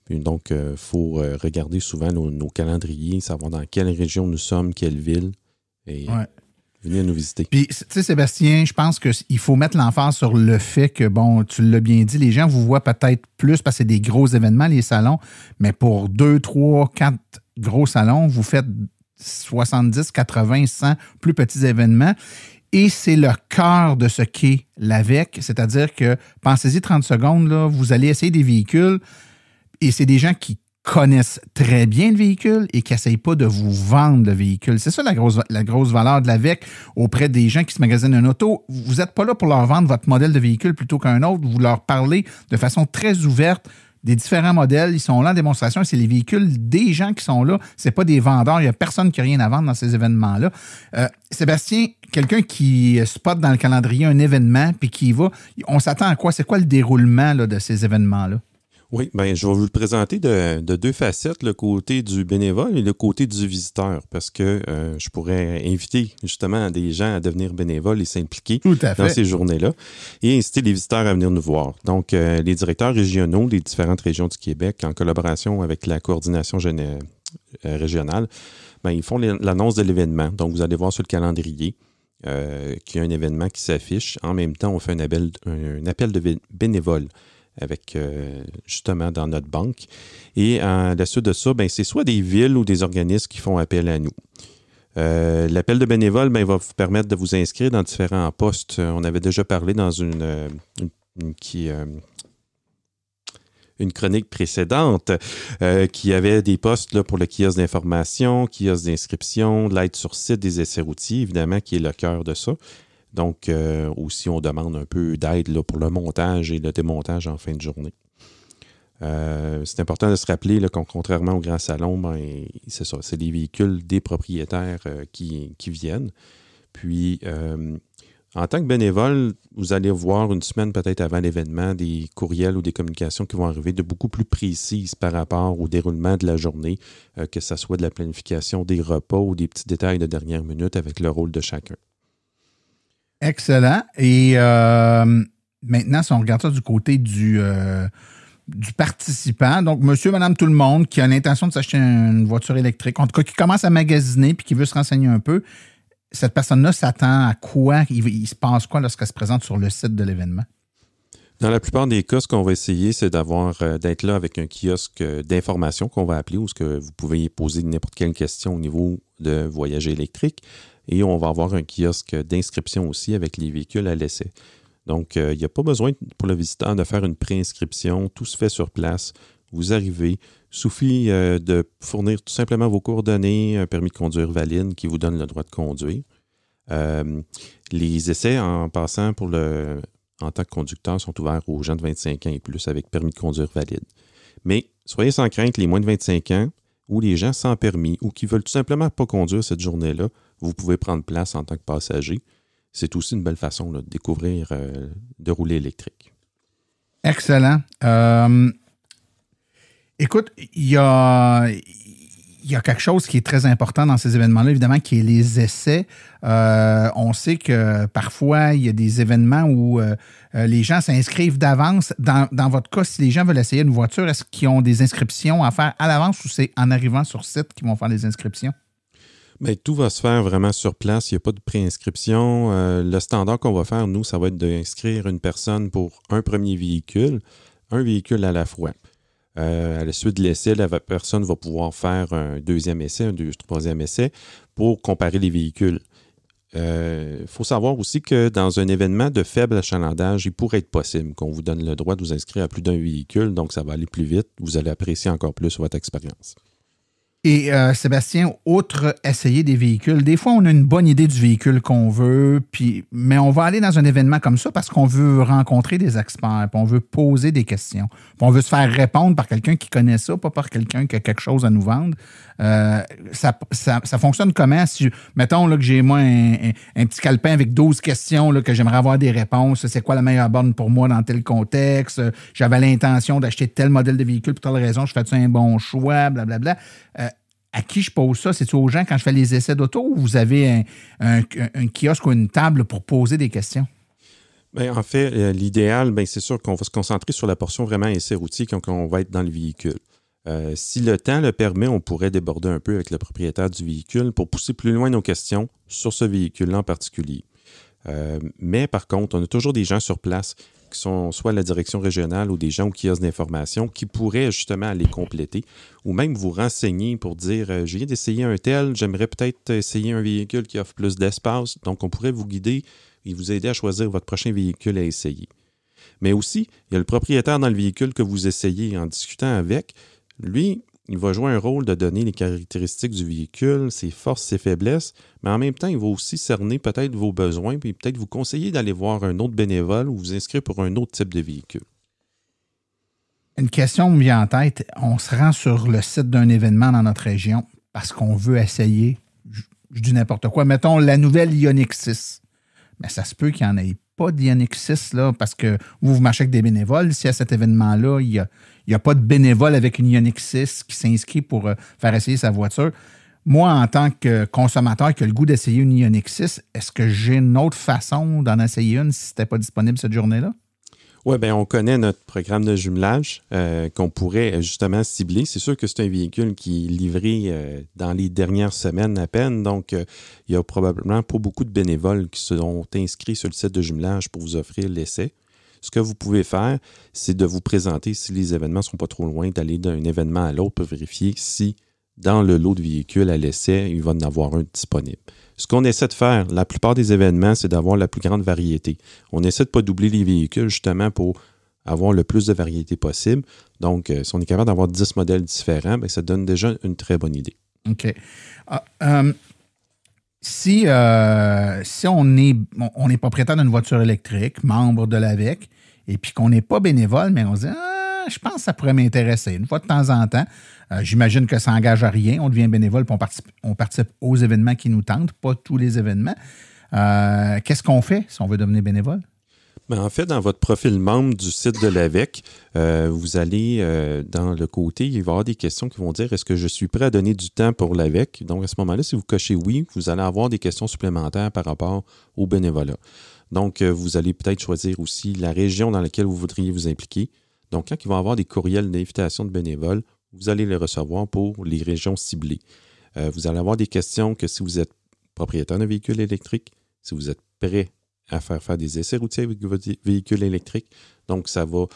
Donc, il faut regarder souvent nos calendriers, savoir dans quelle région nous sommes, quelle ville, et venir nous visiter. Puis, tu sais, Sébastien, je pense qu'il faut mettre l'emphase sur le fait que, tu l'as bien dit, les gens vous voient peut-être plus parce que c'est des gros événements, les salons, mais pour 2, 3, 4 gros salons, vous faites 70, 80, 100 plus petits événements. Et c'est le cœur de ce qu'est l'AVEC, c'est-à-dire que, pensez-y 30 secondes, là, vous allez essayer des véhicules. Et c'est des gens qui connaissent très bien le véhicule et qui n'essayent pas de vous vendre le véhicule. C'est ça la grosse valeur de l'AVEC auprès des gens qui se magasinent une auto. Vous n'êtes pas là pour leur vendre votre modèle de véhicule plutôt qu'un autre. Vous leur parlez de façon très ouverte des différents modèles. Ils sont là en démonstration. C'est les véhicules des gens qui sont là. Ce n'est pas des vendeurs. Il n'y a personne qui n'a rien à vendre dans ces événements-là. Sébastien, quelqu'un qui spot dans le calendrier un événement puis qui y va, on s'attend à quoi? C'est quoi le déroulement là, de ces événements-là? Oui, je vais vous le présenter de deux facettes, le côté du bénévole et le côté du visiteur, parce que je pourrais inviter justement des gens à devenir bénévoles et s'impliquer dans ces journées-là et inciter les visiteurs à venir nous voir. Donc, les directeurs régionaux des différentes régions du Québec, en collaboration avec la coordination régionale, ils font l'annonce de l'événement. Donc, vous allez voir sur le calendrier qu'il y a un événement qui s'affiche. En même temps, on fait un appel de bénévoles avec justement dans notre banque. Et à la suite de ça, c'est soit des villes ou des organismes qui font appel à nous. L'appel de bénévoles va vous permettre de vous inscrire dans différents postes. On avait déjà parlé dans une chronique précédente qui avait des postes là, pour le kiosque d'information, kiosque d'inscription, l'aide sur site des essais routiers, évidemment, qui est le cœur de ça. Donc, aussi, on demande un peu d'aide là, pour le montage et le démontage en fin de journée. C'est important de se rappeler là, que contrairement au grand salon, c'est ça, c'est les véhicules des propriétaires qui viennent. Puis, en tant que bénévole, vous allez voir une semaine peut-être avant l'événement des courriels ou des communications qui vont arriver de beaucoup plus précises par rapport au déroulement de la journée, que ce soit de la planification des repas ou des petits détails de dernière minute avec le rôle de chacun. Excellent. Et maintenant, si on regarde ça du côté du participant, donc monsieur, madame, tout le monde qui a l'intention de s'acheter une voiture électrique, en tout cas qui commence à magasiner puis qui veut se renseigner un peu, cette personne-là s'attend à quoi? Il se passe quoi lorsqu'elle se présente sur le site de l'événement? Dans la plupart des cas, ce qu'on va essayer, c'est d'être là avec un kiosque d'information qu'on va appeler, où vous pouvez y poser n'importe quelle question au niveau de voyager électrique. Et on va avoir un kiosque d'inscription aussi avec les véhicules à l'essai. Donc, il n'y a pas besoin pour le visiteur de faire une préinscription. Tout se fait sur place. Vous arrivez. Il suffit de fournir tout simplement vos coordonnées, un permis de conduire valide qui vous donne le droit de conduire. Les essais, en passant en tant que conducteur, sont ouverts aux gens de 25 ans et plus avec permis de conduire valide. Mais soyez sans crainte, les moins de 25 ans ou les gens sans permis ou qui veulent tout simplement pas conduire cette journée-là, vous pouvez prendre place en tant que passager. C'est aussi une belle façon là, de découvrir de rouler électrique. Excellent. Écoute, il y a quelque chose qui est très important dans ces événements-là, évidemment, qui est les essais. On sait que parfois, il y a des événements où les gens s'inscrivent d'avance. Dans votre cas, si les gens veulent essayer une voiture, est-ce qu'ils ont des inscriptions à faire à l'avance ou c'est en arrivant sur site qu'ils vont faire les inscriptions? Bien, tout va se faire vraiment sur place. Il n'y a pas de préinscription. Le standard qu'on va faire, nous, ça va être d'inscrire une personne pour un premier véhicule, un véhicule à la fois. À la suite de l'essai, la personne va pouvoir faire un deuxième essai, un troisième essai pour comparer les véhicules. Faut savoir aussi que dans un événement de faible achalandage, il pourrait être possible qu'on vous donne le droit de vous inscrire à plus d'un véhicule, donc ça va aller plus vite. Vous allez apprécier encore plus votre expérience. Et Sébastien, outre essayer des véhicules, des fois, on a une bonne idée du véhicule qu'on veut, mais on va aller dans un événement comme ça parce qu'on veut rencontrer des experts, puis on veut poser des questions, puis on veut se faire répondre par quelqu'un qui connaît ça, pas par quelqu'un qui a quelque chose à nous vendre. Ça fonctionne comment? Si, mettons là, que j'ai moi un petit calepin avec 12 questions là, que j'aimerais avoir des réponses. C'est quoi la meilleure borne pour moi dans tel contexte? J'avais l'intention d'acheter tel modèle de véhicule pour telle raison. Je fais-tu un bon choix? Blablabla. À qui je pose ça? C'est-tu aux gens quand je fais les essais d'auto ou vous avez un kiosque ou une table pour poser des questions? Bien, en fait, l'idéal, c'est sûr qu'on va se concentrer sur la portion vraiment essai routier quand on va être dans le véhicule. Si le temps le permet, on pourrait déborder un peu avec le propriétaire du véhicule pour pousser plus loin nos questions sur ce véhicule-là en particulier. Mais par contre, on a toujours des gens sur place qui sont soit la direction régionale ou des gens au kiosque d'information qui pourraient justement aller compléter ou même vous renseigner pour dire « je viens d'essayer un tel, j'aimerais peut-être essayer un véhicule qui offre plus d'espace ». Donc, on pourrait vous guider et vous aider à choisir votre prochain véhicule à essayer. Mais aussi, il y a le propriétaire dans le véhicule que vous essayez en discutant avec. Lui, il va jouer un rôle de donner les caractéristiques du véhicule, ses forces, ses faiblesses, mais en même temps, il va aussi cerner peut-être vos besoins, puis peut-être vous conseiller d'aller voir un autre bénévole ou vous inscrire pour un autre type de véhicule. Une question me vient en tête. On se rend sur le site d'un événement dans notre région parce qu'on veut essayer, je dis n'importe quoi, mettons la nouvelle Ioniq 6. Mais ça se peut qu'il n'y en ait pas d'Ioniq 6 là, parce que vous marchez avec des bénévoles. Si à cet événement-là, il n'y a pas de bénévole avec une Ioniq 6 qui s'inscrit pour faire essayer sa voiture, moi, en tant que consommateur qui a le goût d'essayer une Ioniq 6, est-ce que j'ai une autre façon d'en essayer une si ce n'était pas disponible cette journée-là? Oui, bien, on connaît notre programme de jumelage qu'on pourrait justement cibler. C'est sûr que c'est un véhicule qui est livré dans les dernières semaines à peine, donc il y a probablement pas beaucoup de bénévoles qui seront inscrits sur le site de jumelage pour vous offrir l'essai. Ce que vous pouvez faire, c'est de vous présenter si les événements ne sont pas trop loin, d'aller d'un événement à l'autre pour vérifier si dans le lot de véhicules à l'essai, il va en avoir un disponible. Ce qu'on essaie de faire, la plupart des événements, c'est d'avoir la plus grande variété. On essaie de ne pas doubler les véhicules justement pour avoir le plus de variété possible. Donc, si on est capable d'avoir 10 modèles différents, bien, ça donne déjà une très bonne idée. OK. Si on est propriétaire d'une voiture électrique, membre de l'AVEC, et puis qu'on n'est pas bénévole, mais on se dit « je pense que ça pourrait m'intéresser ». Une fois de temps en temps, j'imagine que ça n'engage à rien. On devient bénévole et on participe aux événements qui nous tentent, pas tous les événements. Qu'est-ce qu'on fait si on veut devenir bénévole? Bien, en fait, dans votre profil membre du site de l'AVEC, vous allez dans le côté, il va y avoir des questions qui vont dire « Est-ce que je suis prêt à donner du temps pour l'AVEC? » Donc, à ce moment-là, si vous cochez « Oui », vous allez avoir des questions supplémentaires par rapport au bénévolat. Donc, vous allez peut-être choisir aussi la région dans laquelle vous voudriez vous impliquer. Donc, quand il va y avoir des courriels d'invitation de bénévoles, vous allez les recevoir pour les régions ciblées. Vous allez avoir des questions que si vous êtes propriétaire d'un véhicule électrique, si vous êtes prêt à faire des essais routiers avec votre véhicule électrique. Donc, ça va,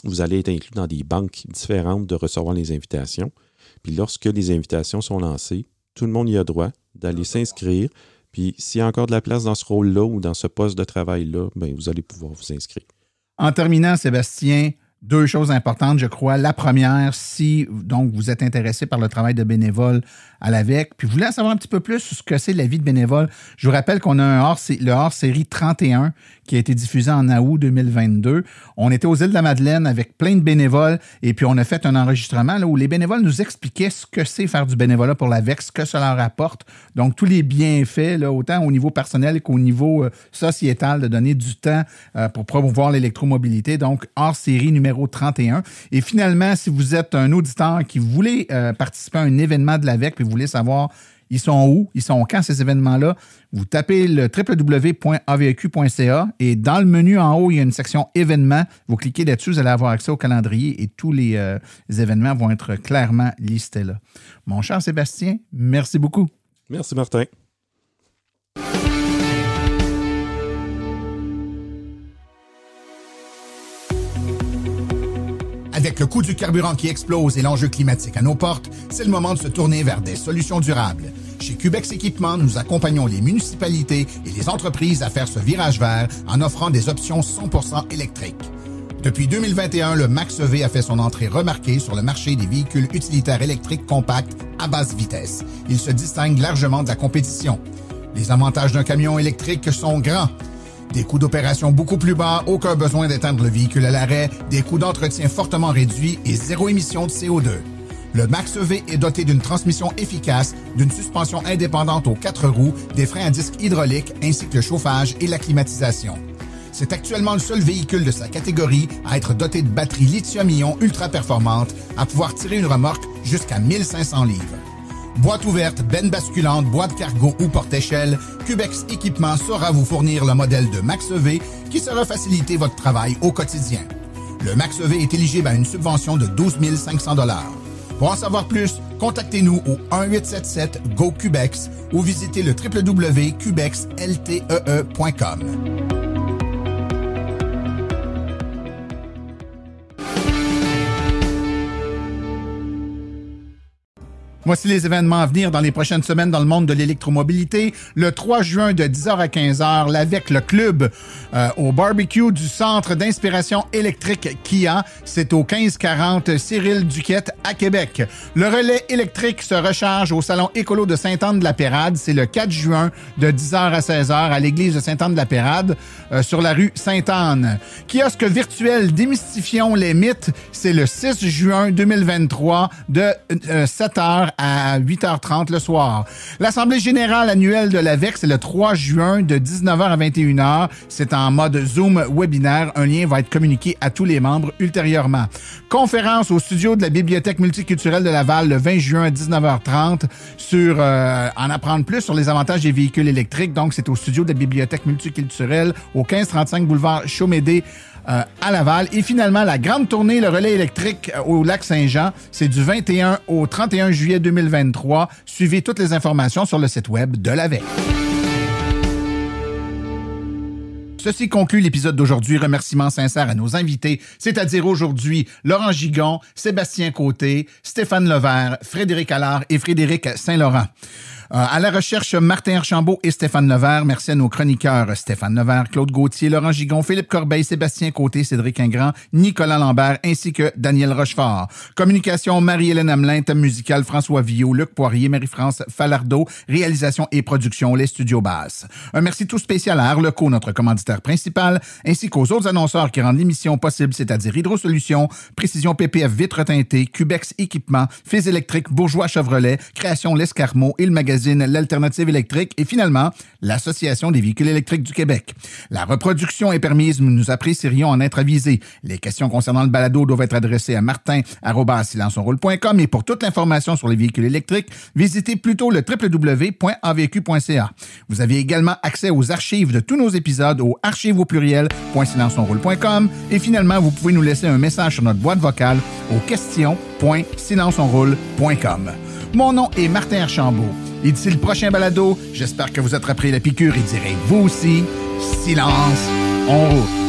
vous allez être inclus dans des banques différentes de recevoir les invitations. Puis, lorsque les invitations sont lancées, tout le monde y a droit d'aller s'inscrire. Puis, s'il y a encore de la place dans ce rôle-là ou dans ce poste de travail-là, bien, vous allez pouvoir vous inscrire. En terminant, Sébastien, 2 choses importantes, je crois. La première, si donc vous êtes intéressé par le travail de bénévole à l'AVEC, puis vous voulez en savoir un petit peu plus sur ce que c'est la vie de bénévole, je vous rappelle qu'on a le hors-série 31 qui a été diffusé en août 2022. On était aux Îles-de-la-Madeleine avec plein de bénévoles et puis on a fait un enregistrement là, où les bénévoles nous expliquaient ce que c'est faire du bénévolat pour l'AVEC, ce que ça leur apporte. Donc, tous les bienfaits, là, autant au niveau personnel qu'au niveau sociétal, de donner du temps pour promouvoir l'électromobilité. Donc, hors-série numéro 31. Et finalement, si vous êtes un auditeur qui voulait participer à un événement de l'AVEC puis vous voulez savoir ils sont où, ils sont quand ces événements-là, vous tapez le www.aveq.ca et dans le menu en haut, il y a une section événements. Vous cliquez là-dessus, vous allez avoir accès au calendrier et tous les événements vont être clairement listés là. Mon cher Sébastien, merci beaucoup. Merci Martin. Avec le coût du carburant qui explose et l'enjeu climatique à nos portes, c'est le moment de se tourner vers des solutions durables. Chez Cubex Équipement, nous accompagnons les municipalités et les entreprises à faire ce virage vert en offrant des options 100% électriques. Depuis 2021, le Max-EV a fait son entrée remarquée sur le marché des véhicules utilitaires électriques compacts à basse vitesse. Il se distingue largement de la compétition. Les avantages d'un camion électrique sont grands. Des coûts d'opération beaucoup plus bas, aucun besoin d'éteindre le véhicule à l'arrêt, des coûts d'entretien fortement réduits et 0 émission de CO2. Le Max-EV est doté d'une transmission efficace, d'une suspension indépendante aux 4 roues, des freins à disque hydrauliques ainsi que le chauffage et la climatisation. C'est actuellement le seul véhicule de sa catégorie à être doté de batteries lithium-ion ultra performantes, à pouvoir tirer une remorque jusqu'à 1500 livres. Boîte ouverte, benne basculante, boîte cargo ou porte-échelle, Cubex Équipement saura vous fournir le modèle de Max-EV qui saura faciliter votre travail au quotidien. Le Max-EV est éligible à une subvention de 12 500 $. Pour en savoir plus, contactez-nous au 1-877-GO-CUBEX ou visitez le www.cubexltee.com. Voici les événements à venir dans les prochaines semaines dans le monde de l'électromobilité. Le 3 juin de 10h à 15h, l'AVEC, le club au barbecue du Centre d'inspiration électrique Kia. C'est au 1540 Cyril Duquette à Québec. Le relais électrique se recharge au Salon Écolo de Sainte-Anne-de-la-Pérade. C'est le 4 juin de 10h à 16h à l'église de Sainte-Anne-de-la-Pérade sur la rue Sainte-Anne. Kiosque virtuel Démystifions les mythes. C'est le 6 juin 2023 de 7h à 8h30 le soir. L'Assemblée générale annuelle de l'AVEC, c'est le 3 juin de 19h à 21h. C'est en mode Zoom webinaire. Un lien va être communiqué à tous les membres ultérieurement. Conférence au studio de la Bibliothèque multiculturelle de Laval le 20 juin à 19h30 sur en apprendre plus sur les avantages des véhicules électriques. Donc, c'est au studio de la Bibliothèque multiculturelle au 1535 boulevard Chaumédé à Laval. Et finalement, la grande tournée, le relais électrique au Lac-Saint-Jean, c'est du 21 au 31 juillet 2023. Suivez toutes les informations sur le site web de l'AVEC. Ceci conclut l'épisode d'aujourd'hui. Remerciements sincères à nos invités, c'est-à-dire aujourd'hui Laurent Gigon, Sébastien Côté, Stéphane Levert, Frédéric Allard et Frédéric Saint-Laurent. À la recherche, Martin Archambault et Stéphane Levert. Merci à nos chroniqueurs Stéphane Levert, Claude Gauthier, Laurent Gigon, Philippe Corbeil, Sébastien Côté, Cédric Ingrand, Nicolas Lambert ainsi que Daniel Rochefort. Communication, Marie-Hélène Hamelin. Thème musical, François Villot, Luc Poirier, Marie-France Falardeau. Réalisation et production, les studios basses. Un merci tout spécial à Arleco, notre commanditaire principal, ainsi qu'aux autres annonceurs qui rendent l'émission possible, c'est-à-dire Hydro-Solutions, Précision PPF Vitre Teintée, Cubex Équipement, Fils Électrique, Bourgeois Chevrolet, Création L'Escarmot et le magazine L'Alternative électrique et finalement l'Association des véhicules électriques du Québec. La reproduction est permise, nous apprécierions en être avisés. Les questions concernant le balado doivent être adressées à martin@silenceonroule.com et pour toute l'information sur les véhicules électriques, visitez plutôt le www.avq.ca. Vous avez également accès aux archives de tous nos épisodes au archives.silenceonroule.com et finalement, vous pouvez nous laisser un message sur notre boîte vocale au questions.silenceonroule.com. Mon nom est Martin Archambault. Et d'ici le prochain balado, j'espère que vous attraperez la piqûre et direz vous aussi, silence, on roule.